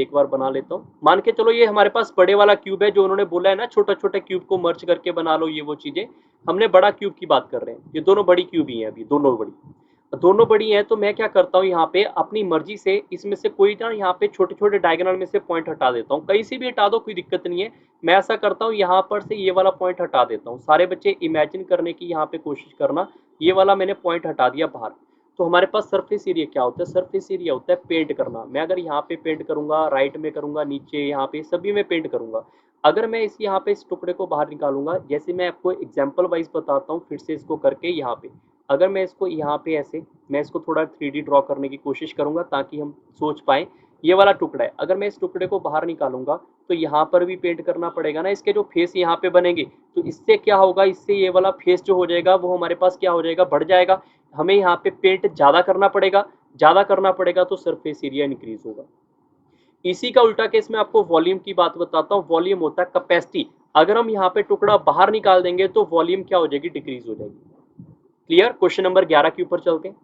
एक बार बना लेता हूँ। मान के चलो ये हमारे पास बड़े वाला क्यूब है, जो उन्होंने बोला है ना छोटा छोटा क्यूब को मर्ज करके बना लो, ये वो चीजें, हमने बड़ा क्यूब की बात कर रहे हैं। ये दोनों बड़ी क्यूब ही है, अभी दोनों बड़ी हैं। तो मैं क्या करता हूँ, यहाँ पे अपनी मर्जी से इसमें से कोई ना, यहाँ पे छोटे छोटे डायगोनल में से पॉइंट हटा देता हूँ, कहीं से भी हटा दो कोई दिक्कत नहीं है। मैं ऐसा करता हूँ, यहाँ पर से ये वाला पॉइंट हटा देता हूँ। सारे बच्चे इमेजिन करने की यहाँ पे कोशिश करना, ये वाला मैंने पॉइंट हटा दिया बाहर। तो हमारे पास सरफेस एरिया क्या होता है, सरफेस एरिया होता है पेंट करना। मैं अगर यहाँ पे पेंट करूंगा, राइट में करूंगा, नीचे यहाँ पे सभी में पेंट करूंगा। अगर मैं इस यहाँ पे इस टुकड़े को बाहर निकालूंगा, जैसे मैं आपको एग्जाम्पल वाइज बताता हूँ फिर से इसको करके, यहाँ पे अगर मैं इसको यहाँ पे ऐसे, मैं इसको थोड़ा 3D ड्रॉ करने की कोशिश करूंगा ताकि हम सोच पाए। ये वाला टुकड़ा है, अगर मैं इस टुकड़े को बाहर निकालूंगा तो यहाँ पर भी पेंट करना पड़ेगा ना, इसके जो फेस यहाँ पे बनेंगे। तो इससे क्या होगा, इससे ये वाला फेस जो हो जाएगा वो हमारे पास क्या हो जाएगा, बढ़ जाएगा। हमें यहाँ पे पेंट ज्यादा करना पड़ेगा, ज्यादा करना पड़ेगा तो सरफेस एरिया इंक्रीज होगा। इसी का उल्टा केस में आपको वॉल्यूम की बात बताता हूँ। वॉल्यूम होता है कैपेसिटी। अगर हम यहाँ पे टुकड़ा बाहर निकाल देंगे तो वॉल्यूम क्या हो जाएगी, डिक्रीज हो जाएगी। क्लियर। क्वेश्चन नंबर 11 के ऊपर चलते हैं।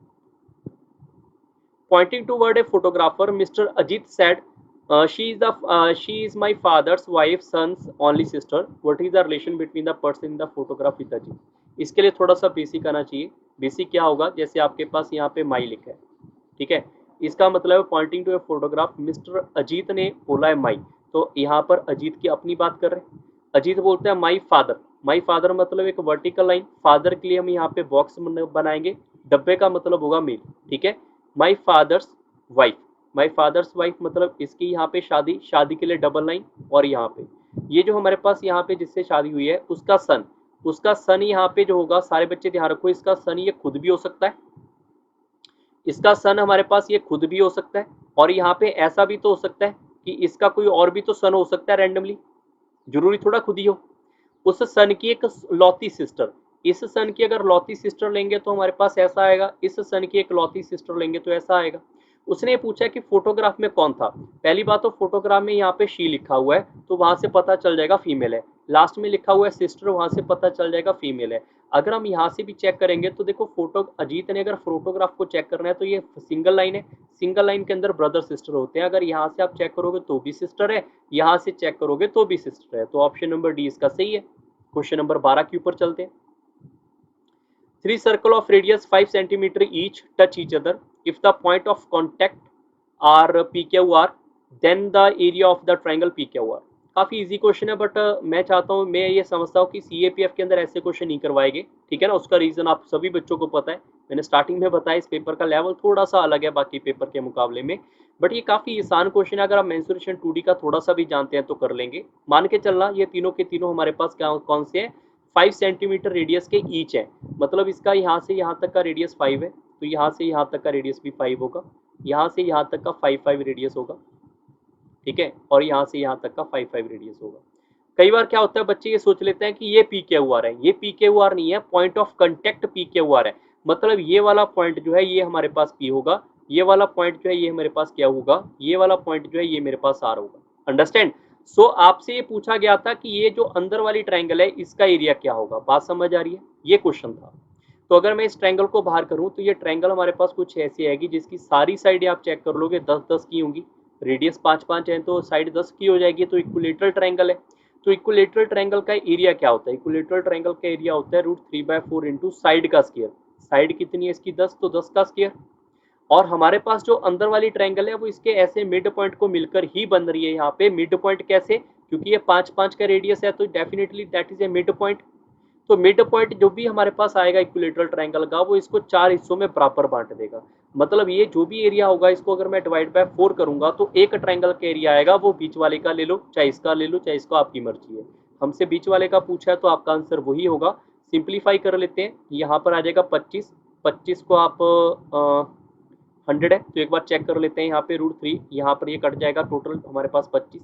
Pointing toward a photographer, Mr. Ajit said, she is my father's wife, son's only sister. What is the relation between the person in the photograph with Ajit? इसके लिए थोड़ा सा बेसिक आना चाहिए। बेसिक क्या होगा, जैसे आपके पास यहाँ पे माई लिखा है, ठीक है, इसका मतलब pointing to a photograph, mister Ajit ने बोला है माई, तो यहाँ पर अजीत की अपनी बात कर रहे हैं। अजीत बोलते हैं माई फादर। माई फादर मतलब एक वर्टिकल लाइन, फादर के लिए हम यहाँ पे बॉक्स बनाएंगे, डब्बे का मतलब होगा मेल, ठीक है। My father's wife, my father's wife मतलब इसकी यहाँ पे शादी, शादी के लिए डबल लाइन। और यहाँ पे ये जो हमारे पास यहाँ पे जिससे शादी हुई है उसका सन, उसका सन यहाँ पे जो होगा, सारे बच्चे ध्यान रखो, इसका सन ये खुद भी हो सकता है, इसका सन हमारे पास ये खुद भी हो सकता है। और यहाँ पे ऐसा भी तो हो सकता है कि इसका कोई और भी तो सन हो सकता है रैंडमली, जरूरी थोड़ा खुद ही हो। उस सन की एक लौती सिस्टर, इस सन की अगर लौती सिस्टर लेंगे तो हमारे पास ऐसा आएगा, इस सन की एक लौती सिस्टर लेंगे तो ऐसा आएगा। उसने पूछा कि फोटोग्राफ में कौन था। पहली बात तो फोटोग्राफ में यहाँ पे शी लिखा हुआ है तो वहां से पता चल जाएगा फीमेल है, लास्ट में लिखा हुआ है सिस्टर, वहां से पता चल जाएगा फीमेल है। अगर हम यहाँ से भी चेक करेंगे तो देखो, फोटो अजीत ने अगर फोटोग्राफ को चेक करना है तो ये सिंगल लाइन है, सिंगल लाइन के अंदर ब्रदर सिस्टर होते हैं। अगर यहाँ से आप चेक करोगे तो भी सिस्टर है, यहाँ से चेक करोगे तो भी सिस्टर है, तो ऑप्शन नंबर डी इसका सही है। क्वेश्चन नंबर 12 के ऊपर चलते हैं। Three circle of radius 5 centimeter each touch each other. If the point of contact are PQR, then the area of the triangle PQR. काफी इजी क्वेश्चन है, बट मैं चाहता हूँ, मैं ये समझता हूँ कि CAPF के अंदर ऐसे क्वेश्चन नहीं करवाएंगे, ठीक है ना। उसका रीजन आप सभी बच्चों को पता है, मैंने स्टार्टिंग में बताया, इस पेपर का लेवल थोड़ा सा अलग है बाकी पेपर के मुकाबले में, बट ये काफी आसान क्वेश्चन है। अगर आप मेंसुरेशन 2D का थोड़ा सा भी जानते हैं तो कर लेंगे। मान के चलना ये तीनों के तीनों हमारे पास क्या कौन से हैं, 5 सेंटीमीटर रेडियस के ईच है, मतलब इसका यहाँ से यहाँ तक का रेडियस 5 है, तो यहाँ से यहाँ तक का रेडियस भी 5 होगा, यहाँ से यहाँ तक का 5 रेडियस होगा, ठीक है, और यहाँ से यहाँ तक का 5 रेडियस होगा। कई बार क्या होता है, बच्चे ये सोच लेते हैं कि ये PQR है, ये PQR नहीं है, पॉइंट ऑफ कंटेक्ट PQR है। मतलब ये वाला पॉइंट जो है ये हमारे पास P होगा, ये वाला पॉइंट जो है ये हमारे पास क्या होगा, ये वाला पॉइंट जो है ये मेरे पास R होगा। अंडरस्टैंड। सो आपसे ये पूछा गया था कि ये जो अंदर वाली ट्रायंगल है इसका एरिया क्या होगा, बात समझ आ रही है, ये क्वेश्चन था। तो अगर मैं इस ट्रायंगल को बाहर करूं तो ये ट्रायंगल हमारे पास कुछ ऐसी आएगी जिसकी सारी साइड आप चेक कर लोगे 10-10 की होंगी, रेडियस 5-5 है तो साइड 10 की हो जाएगी, तो इक्विलेटरल ट्रायंगल है। तो इक्विलेटरल ट्रायंगल का एरिया क्या होता है, इक्विलेटरल ट्रायंगल का एरिया होता है √3/4 इंटू साइड का स्क्वायर। साइड कितनी है इसकी 10, तो 10 का स्क्वायर। और हमारे पास जो अंदर वाली ट्रायंगल है वो इसके ऐसे मिड पॉइंट को मिलकर ही बन रही है। यहाँ पे मिड पॉइंट कैसे, क्योंकि ये 5-5 का रेडियस है तो definitely that is a mid point. तो मिड पॉइंट जो भी हमारे पास आएगा इक्विलेटरल ट्रायंगल का, वो इसको 4 हिस्सों में बराबर बांट देगा। मतलब ये जो भी एरिया होगा इसको अगर मैं डिवाइड बाय 4 करूंगा तो एक ट्रायंगल का एरिया आएगा, वो बीच वाले का ले लो, चाहे इसका ले लो, चाहे इसको, आपकी मर्जी है। हमसे बीच वाले का पूछा है तो आपका आंसर वही होगा। सिंप्लीफाई कर लेते हैं, यहाँ पर आ जाएगा 25, 25 को आप 100 है तो एक बार चेक कर लेते हैं, यहाँ पे √3, यहाँ पर ये कट जाएगा, टोटल हमारे पास 25,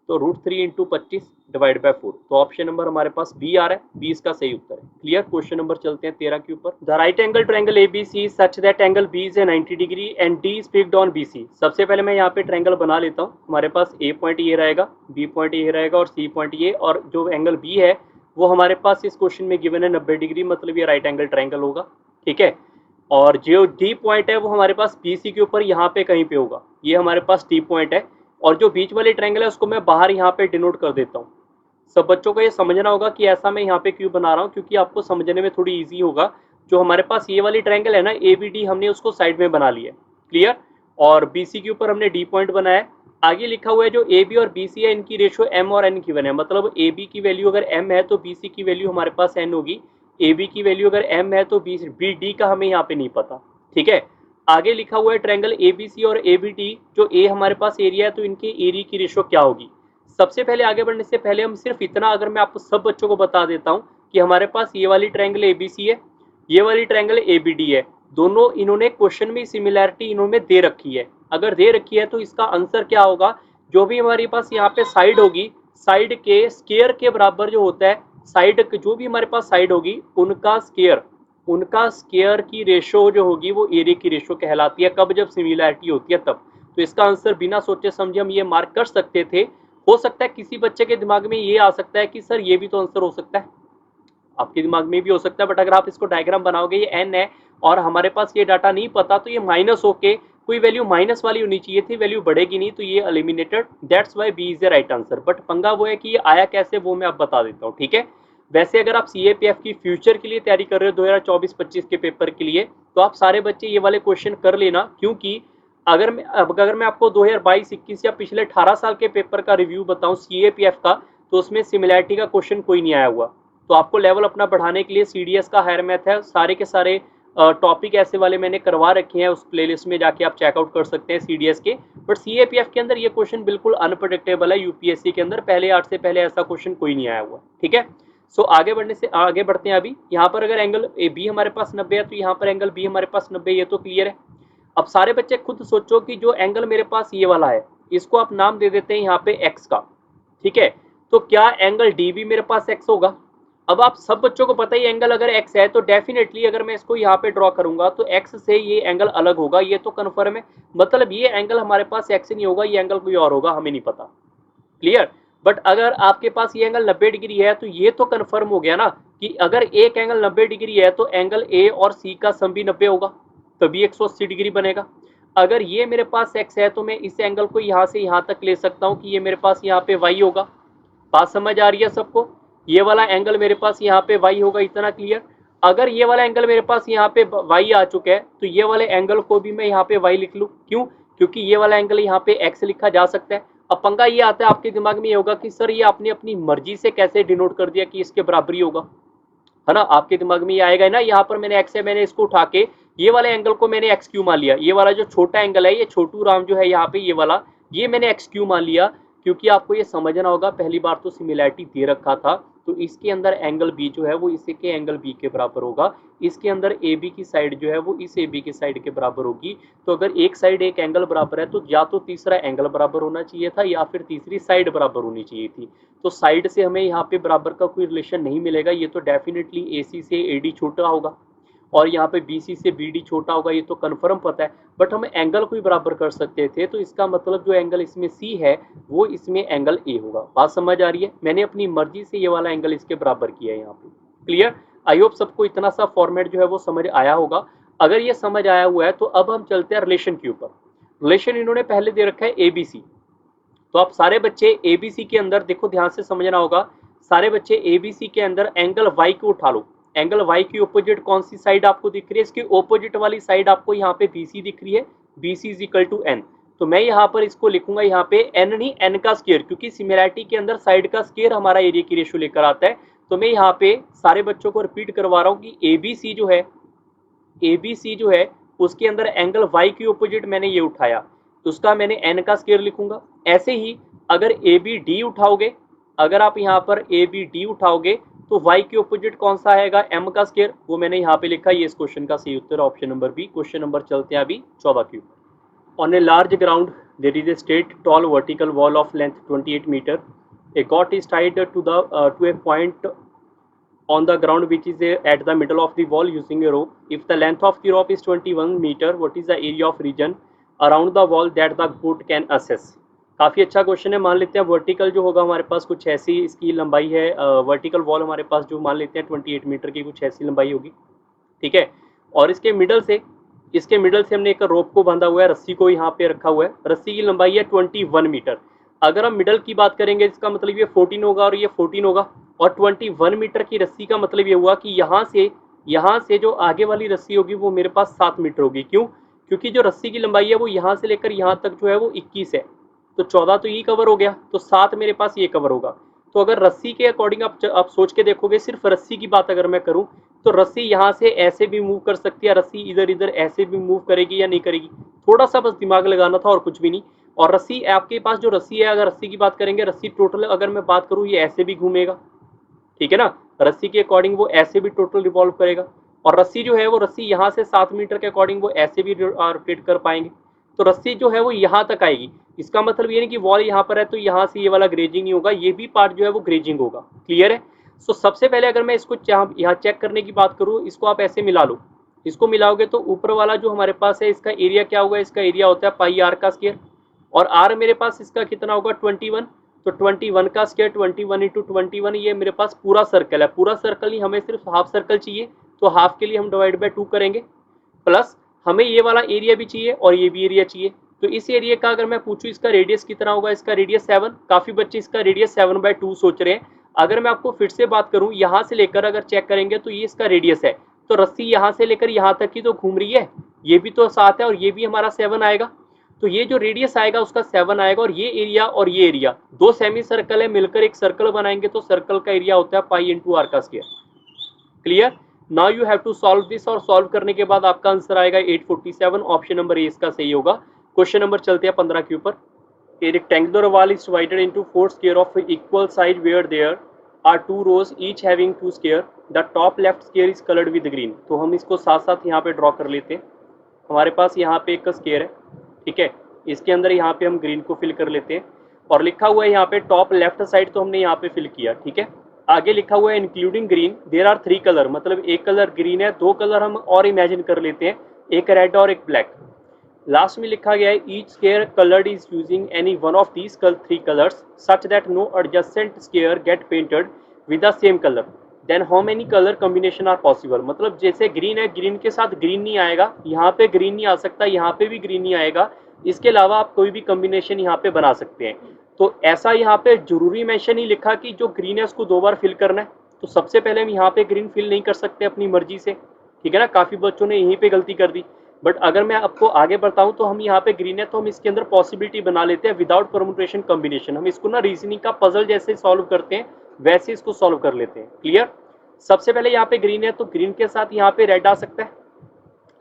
तो √3 इंटू 25 डिवाइड बाय 4। तो ऑप्शन नंबर हमारे पास बी आ रहा है, बी इसका सही उत्तर है। क्लियर। क्वेश्चन नंबर चलते हैं 13 के ऊपर। The right angle triangle ABC such that angle B is a 90 degree and D is fixed on BC. सबसे पहले मैं यहाँ पे ट्रायंगल बना लेता हूँ। हमारे पास ए पॉइंट ये रहेगा, बी पॉइंट ये रहेगा और सी पॉइंट ये, और जो एंगल बी है वो हमारे पास इस क्वेश्चन में गिवन है 90 डिग्री, मतलब ये राइट एंगल ट्रायंगल होगा। ठीक है। और जो डी पॉइंट है वो हमारे पास बीसी के ऊपर यहाँ पे कहीं पे होगा, ये हमारे पास डी पॉइंट है। और जो बीच वाली ट्रायंगल है उसको मैं बाहर यहाँ पे डिनोट कर देता हूँ। सब बच्चों को ये समझना होगा कि ऐसा मैं यहाँ पे क्यों बना रहा हूँ, क्योंकि आपको समझने में थोड़ी इजी होगा। जो हमारे पास ये वाली ट्रायंगल है ना ए बी डी, हमने उसको साइड में बना लिया। क्लियर। और बीसी के ऊपर हमने डी पॉइंट बनाया। आगे लिखा हुआ है जो ए बी और बी सी है इनकी रेशियो एम और एन गिवन है, मतलब ए बी की वैल्यू अगर एम है तो बी सी की वैल्यू हमारे पास एन होगी। ए बी की वैल्यू अगर एम है तो बी डी का हमें यहाँ पे नहीं पता। ठीक है। आगे लिखा हुआ है ट्रायंगल एबीसी और एबीडी, जो ए हमारे पास एरिया है तो इनके एरिया की रेशियो क्या होगी। सबसे पहले आगे बढ़ने से पहले हम सिर्फ इतना अगर मैं आपको सब बच्चों को बता देता हूं कि हमारे पास ये वाली ट्रायंगल एबीसी है, ये वाली ट्रायंगल एबीडी है। दोनों इन्होंने क्वेश्चन में सिमिलैरिटी इन्होंने दे रखी है। अगर दे रखी है तो इसका आंसर क्या होगा, जो भी हमारे पास यहाँ पे साइड होगी, साइड के स्क्वायर के बराबर जो होता है, साइड जो भी हमारे पास साइड होगी उनका स्क्वायर की रेशो जो होगी वो एरिया की रेशो कहलाती है। कब, जब सिमिलैरिटी होती है तब। तो इसका आंसर बिना सोचे समझे हम ये मार्क कर सकते थे। हो सकता है किसी बच्चे के दिमाग में ये आ सकता है कि सर ये भी तो आंसर हो सकता है, आपके दिमाग में भी हो सकता है, बट अगर आप इसको डायग्राम बनाओगे, ये एन है और हमारे पास ये डाटा नहीं पता, तो ये माइनस होके कोई वैल्यू माइनस वाली होनी चाहिए थी, वैल्यू बढ़ेगी नहीं, तो ये eliminated. That's why B is the right answer. But पंगा वो है कि ये आया कैसे, वो मैं अब बता देता हूँ। ठीक है। वैसे अगर आप सीएपीएफ की फ्यूचर के लिए तैयारी कर रहे हो 2024-25 के पेपर के लिए, तो आप सारे बच्चे ये वाले क्वेश्चन कर लेना, क्योंकि अगर मैं आपको 2022-21 या पिछले 18 साल के पेपर का रिव्यू बताऊं सीएपीएफ का, तो उसमें सिमिलैरिटी का क्वेश्चन कोई नहीं आया हुआ। तो आपको लेवल अपना बढ़ाने के लिए सीडीएस का हायर मैथ है, सारे के सारे टॉपिक ऐसे वाले मैंने करवा रखे हैं, उस प्लेलिस्ट में जाके आप चेकआउट कर सकते हैं सीडीएस के। बट सीएपीएफ के अंदर ये क्वेश्चन बिल्कुल अनप्रेडिक्टेबल है। यूपीएससी के अंदर पहले 8 से पहले ऐसा क्वेश्चन कोई नहीं आया हुआ। ठीक है। सो आगे बढ़ते हैं। अभी यहाँ पर अगर एंगल ए बी हमारे पास 90 है तो यहाँ पर एंगल बी हमारे पास 90, ये तो क्लियर है। अब सारे बच्चे खुद सोचो कि जो एंगल मेरे पास ये वाला है, इसको आप नाम दे देते हैं यहाँ पे एक्स का। ठीक है। तो क्या एंगल डी भी मेरे पास एक्स होगा। अब आप सब बच्चों को पता ही एंगल अगर एक्स है तो डेफिनेटली अगर मैं इसको यहाँ पे ड्रॉ करूंगा तो एक्स से ये एंगल अलग होगा, ये तो कन्फर्म है। मतलब ये एंगल हमारे पास एक्स नहीं होगा, ये एंगल कोई और होगा, हमें नहीं पता। क्लियर। बट अगर आपके पास ये एंगल 90 डिग्री है तो ये तो कंफर्म हो गया ना कि अगर एक एंगल 90 डिग्री है तो एंगल ए और सी का सम भी 90 होगा, तभी 180 डिग्री बनेगा। अगर ये मेरे पास एक्स है तो मैं इस एंगल को यहाँ से यहाँ तक ले सकता हूँ कि ये मेरे पास यहाँ पे वाई होगा। बात समझ आ रही है सबको। ये वाला एंगल मेरे पास यहाँ पे वाई होगा, इतना क्लियर। अगर ये वाला एंगल मेरे पास यहाँ पे वाई आ चुका है तो ये वाले एंगल को भी मैं यहाँ पे वाई लिख लूँ। क्यों? क्योंकि ये वाला एंगल यहाँ पे एक्स लिखा जा सकता है। अब पंगा ये आता है आपके दिमाग में ये होगा कि सर ये आपने अपनी मर्जी से कैसे डिनोट कर दिया कि इसके बराबरी होगा, है ना। आपके दिमाग में ये आएगा ना, यहाँ पर मैंने एक्स है, मैंने इसको उठा के ये वाले एंगल को मैंने एक्स क्यू मान लिया। ये वाला जो छोटा एंगल है, ये छोटू राम जो है यहाँ पे, ये वाला ये मैंने एक्स क्यू मान लिया। क्योंकि आपको ये समझना होगा, पहली बार तो सिमिलैरिटी दे रखा था, तो इसके अंदर एंगल बी जो है वो इसके एंगल बी के बराबर होगा। इसके अंदर ए बी की साइड जो है वो इस ए बी की साइड के बराबर होगी। तो अगर एक साइड एक एंगल बराबर है तो या तो तीसरा एंगल बराबर होना चाहिए था या फिर तीसरी साइड बराबर होनी चाहिए थी। तो साइड से हमें यहाँ पे बराबर का कोई रिलेशन नहीं मिलेगा। ये तो डेफिनेटली ए सी से ए डी छोटा होगा और यहाँ पे बी सी से बी डी छोटा होगा, ये तो कन्फर्म पता है। बट हम एंगल को ही बराबर कर सकते थे, तो इसका मतलब जो एंगल इसमें सी है वो इसमें एंगल ए होगा। बात समझ आ रही है। मैंने अपनी मर्जी से ये वाला एंगल इसके बराबर किया है यहाँ पे। क्लियर। आई होप सबको इतना सा फॉर्मेट जो है वो समझ आया होगा। अगर ये समझ आया हुआ है तो अब हम चलते हैं रिलेशन के ऊपर। रिलेशन इन्होंने पहले दे रखा है एबीसी। तो आप सारे बच्चे एबीसी के अंदर देखो, ध्यान से समझना होगा। सारे बच्चे एबीसी के अंदर एंगल वाई को उठा लो। एंगल वाई की ओपोजिट कौन सी साइड आपको दिख रही है? इसकी ओपोजिट वाली साइड आपको यहाँ पे बीसी दिख रही है। BC is equal to N. तो मैं यहाँ पर इसको लिखूंगा यहाँ पे एन नहीं, एन का स्क्वायर, क्योंकि सिमिलैरिटी के अंदर साइड का स्क्वायर हमारा एरिया की रेशियो लेकर आता है। तो मैं यहाँ पे सारे बच्चों को रिपीट करवा रहा हूँ कि एबीसी जो है उसके अंदर एंगल वाई की ओपोजिट मैंने ये उठाया, तो उसका मैंने एन का स्क्वायर लिखूंगा। ऐसे ही अगर ए बी डी उठाओगे, अगर आप यहाँ पर ए बी डी उठाओगे तो y के ऑपोजिट कौन सा आएगा? m का स्क्वायर। वो मैंने यहाँ पे लिखा, ये इस क्वेश्चन का सही उत्तर option number B. Question number चलते हैं अभी 14 के ऊपर। On a large ground, there is a straight, tall, vertical wall of length 28 meter. A got is tied to a point on the ground which is at the middle of the wall using a rope. If the length of the rope is 21 meter, what is the area of region around the wall that the goat can access? काफ़ी अच्छा question है। मान लेते हैं vertical जो होगा हमारे पास कुछ ऐसी इसकी लंबाई है, वर्टिकल वॉल हमारे पास जो मान लेते हैं 28 मीटर की कुछ ऐसी लंबाई होगी, ठीक है। और इसके मिडल से हमने एक रोप को बांधा हुआ है, रस्सी को यहाँ पे रखा हुआ है। रस्सी की लंबाई है 21 मीटर। अगर हम मिडल की बात करेंगे इसका मतलब ये 14 होगा और ये 14 होगा। और 21 मीटर की रस्सी का मतलब ये हुआ कि यहाँ से जो आगे वाली रस्सी होगी वो मेरे पास 7 मीटर होगी। क्यों? क्योंकि जो रस्सी की लंबाई है वो यहाँ से लेकर यहाँ तक जो है वो 21 है, तो 14 तो ये कवर हो गया, तो 7 मेरे पास ये कवर होगा। तो अगर रस्सी के अकॉर्डिंग आप सोच के देखोगे, सिर्फ रस्सी की बात अगर मैं करूं तो रस्सी यहाँ से ऐसे भी मूव कर सकती है, रस्सी इधर इधर ऐसे भी मूव करेगी या नहीं करेगी, थोड़ा सा बस दिमाग लगाना था और कुछ भी नहीं। और रस्सी आपके पास जो रस्सी है, अगर रस्सी की बात करेंगे, रस्सी टोटल अगर मैं बात करूँ ये ऐसे भी घूमेगा, ठीक है ना। रस्सी के अकॉर्डिंग वो ऐसे भी टोटल रिवॉल्व करेगा। और रस्सी जो है वो रस्सी यहाँ से 7 मीटर के अकॉर्डिंग वो ऐसे भी रोटेट कर पाएंगे। तो रस्सी जो है वो यहाँ तक आएगी। इसका मतलब ये नहीं कि वॉल यहाँ पर है तो यहाँ से ये वाला ग्रेजिंग नहीं होगा, ये भी पार्ट जो है वो ग्रेजिंग होगा। क्लियर है? सो सबसे पहले अगर मैं इसको यहाँ चेक करने की बात करूँ, इसको आप ऐसे मिला लो। इसको मिलाओगे तो ऊपर वाला जो हमारे पास है इसका एरिया क्या होगा? इसका एरिया होता है पाई आर का स्क्वायर। और आर मेरे पास इसका कितना होगा? 21। तो 21 का स्क्वायर 21 इंटू 21, ये मेरे पास पूरा सर्कल है। पूरा सर्कल नहीं, हमें सिर्फ हाफ सर्कल चाहिए, तो हाफ के लिए हम डिवाइड बाय 2 करेंगे। प्लस हमें ये वाला एरिया भी चाहिए और ये भी एरिया चाहिए। तो इस एरिया का अगर मैं पूछूं इसका रेडियस कितना होगा? इसका रेडियस 7। काफी बच्चे इसका रेडियस 7/2 सोच रहे हैं। अगर मैं आपको फिर से बात करूं, यहाँ से लेकर अगर चेक करेंगे तो ये इसका रेडियस है। तो रस्सी यहाँ से लेकर यहाँ तक की तो घूम रही है, ये भी तो 7 है और ये भी हमारा 7 आएगा। तो ये जो रेडियस आएगा उसका 7 आएगा। और ये एरिया दो सेमी सर्कल है, मिलकर एक सर्कल बनाएंगे, तो सर्कल का एरिया होता है पाई इंटू आर का square. Clear? Now you have to solve this, और सॉल्व करने के बाद आपका आंसर आएगा 847। ऑप्शन नंबर ए इसका सही होगा। क्वेश्चन नंबर चलते हैं 15 के ऊपर। A rectangular wall is divided into 4 square of equal size where there are 2 rows each having 2 square. The top left square is colored with green. तो हम इसको साथ साथ यहाँ पे ड्रॉ कर लेते हैं। हमारे पास यहाँ पे एक स्क्वायर है, ठीक है। इसके अंदर यहाँ पे हम ग्रीन को फिल कर लेते हैं। और लिखा हुआ है यहाँ पे टॉप लेफ्ट साइड, तो हमने यहाँ पे फिल किया, ठीक है। आगे लिखा हुआ है including green there are 3 colour, मतलब एक कलर ग्रीन है, 2 कलर हम और इमेजिन कर लेते हैं, एक रेड और एक ब्लैक। लास्ट में लिखा गया है each square coloured is using any one of these 3 colours such that no adjacent square get painted with the same colour, then how many colour combination are possible. मतलब जैसे green है, green के साथ green नहीं आएगा, यहाँ पे green नहीं आ सकता, यहाँ पे भी ग्रीन नहीं आएगा, इसके अलावा आप कोई भी कॉम्बिनेशन यहाँ पे बना सकते हैं। तो ऐसा यहाँ पे जरूरी मेंशन नहीं लिखा कि जो ग्रीन है उसको 2 बार फिल करना है। तो सबसे पहले हम यहाँ पे ग्रीन फिल नहीं कर सकते अपनी मर्जी से, ठीक है ना। काफी बच्चों ने यहीं पे गलती कर दी। बट अगर मैं आपको आगे बताऊं तो हम यहाँ पे ग्रीन है तो हम इसके अंदर पॉसिबिलिटी बना लेते हैं विदाउट परमुटेशन कॉम्बिनेशन। हम इसको ना रीजनिंग का पजल जैसे सॉल्व करते हैं वैसे इसको सॉल्व कर लेते हैं। क्लियर? सबसे पहले यहाँ पे ग्रीन है तो ग्रीन के साथ यहाँ पे रेड आ सकता है।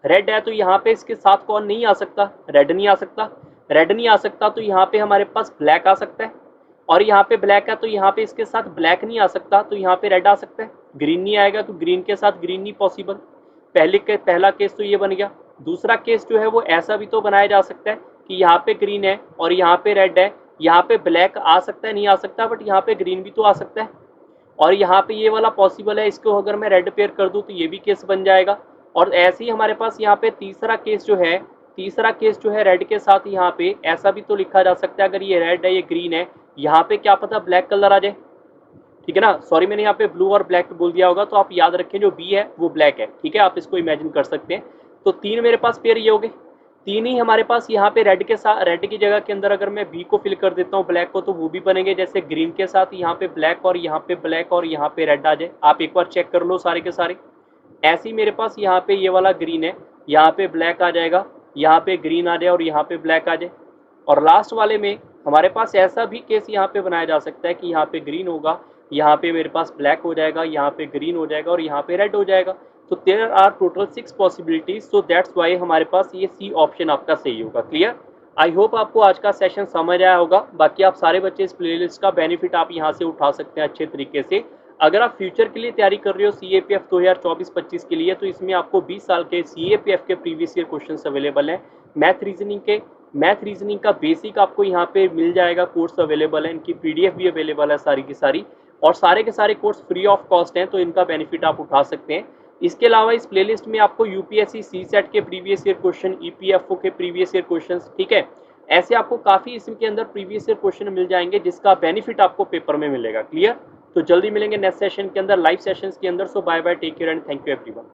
रेड है तो यहाँ पे इसके साथ कौन नहीं आ सकता? रेड नहीं आ सकता। रेड नहीं आ सकता तो यहाँ पे हमारे पास ब्लैक आ सकता है। और यहाँ पे ब्लैक है तो यहाँ पे इसके साथ ब्लैक नहीं आ सकता, तो यहाँ पे रेड आ सकता है। ग्रीन नहीं आएगा तो ग्रीन के साथ ग्रीन नहीं पॉसिबल। पहला केस तो ये बन गया। दूसरा केस जो है वो ऐसा भी तो बनाया जा सकता है कि यहाँ पे ग्रीन है और यहाँ पे रेड है, यहाँ पे ब्लैक आ सकता है, नहीं आ सकता, बट यहाँ पे ग्रीन भी तो आ सकता है। और यहाँ पे ये वाला पॉसिबल है, इसको अगर मैं रेड पेयर कर दूं तो ये भी केस बन जाएगा। और ऐसे ही हमारे पास यहाँ पे तीसरा केस जो है रेड के साथ यहाँ पे ऐसा भी तो लिखा जा सकता है, अगर ये रेड है ये ग्रीन है, यहाँ पे क्या पता ब्लैक कलर आ जाए, ठीक है ना। सॉरी मैंने यहाँ पे ब्लू और ब्लैक बोल दिया होगा, तो आप याद रखें जो बी है वो ब्लैक है, ठीक है। आप इसको इमेजिन कर सकते हैं। तो 3 मेरे पास पेयर ये हो गए। 3 ही हमारे पास यहाँ पे रेड के साथ, रेड की जगह के अंदर अगर मैं बी को फिल कर देता हूँ ब्लैक को, तो वो भी बनेंगे जैसे ग्रीन के साथ यहाँ पे ब्लैक और यहाँ पे ब्लैक और यहाँ पे रेड आ जाए। आप एक बार चेक कर लो सारे के सारे। ऐसे ही मेरे पास यहाँ पे ये वाला ग्रीन है, यहाँ पे ब्लैक आ जाएगा, यहाँ पे ग्रीन आ जाए और यहाँ पे ब्लैक आ जाए। और लास्ट वाले में हमारे पास ऐसा भी केस यहाँ पे बनाया जा सकता है कि यहाँ पे ग्रीन होगा, यहाँ पे मेरे पास ब्लैक हो जाएगा, यहाँ पे ग्रीन हो जाएगा और यहाँ पे रेड हो जाएगा। तो there are total 6 possibilities, so that's why हमारे पास ये सी ऑप्शन आपका सही होगा। क्लियर? आई होप आपको आज का सेशन समझ आया होगा। बाकी आप सारे बच्चे इस प्लेलिस्ट का बेनिफिट आप यहाँ से उठा सकते हैं अच्छे तरीके से। अगर आप फ्यूचर के लिए तैयारी कर रहे हो सीएपीएफ 2024-25 के लिए, तो इसमें आपको 20 साल के सीएपीएफ के प्रीवियस ईयर क्वेश्चंस अवेलेबल हैं। मैथ रीजनिंग का बेसिक आपको यहाँ पे मिल जाएगा, कोर्स अवेलेबल है, इनकी पीडीएफ भी अवेलेबल है सारी की सारी, और सारे के सारे कोर्स फ्री ऑफ कॉस्ट हैं, तो इनका बेनिफिट आप उठा सकते हैं। इसके अलावा इस प्लेलिस्ट में आपको यूपीएससी सीसेट के प्रीवियस ईयर क्वेश्चन, ईपीएफओ के प्रीवियस ईयर क्वेश्चंस, ठीक है, ऐसे आपको काफी इसके अंदर प्रीवियस ईयर क्वेश्चन मिल जाएंगे, जिसका बेनिफिट आपको पेपर में मिलेगा। क्लियर? तो जल्दी मिलेंगे नेक्स्ट सेशन के अंदर, लाइव सेशंस के अंदर। So bye bye, take care and thank you everyone.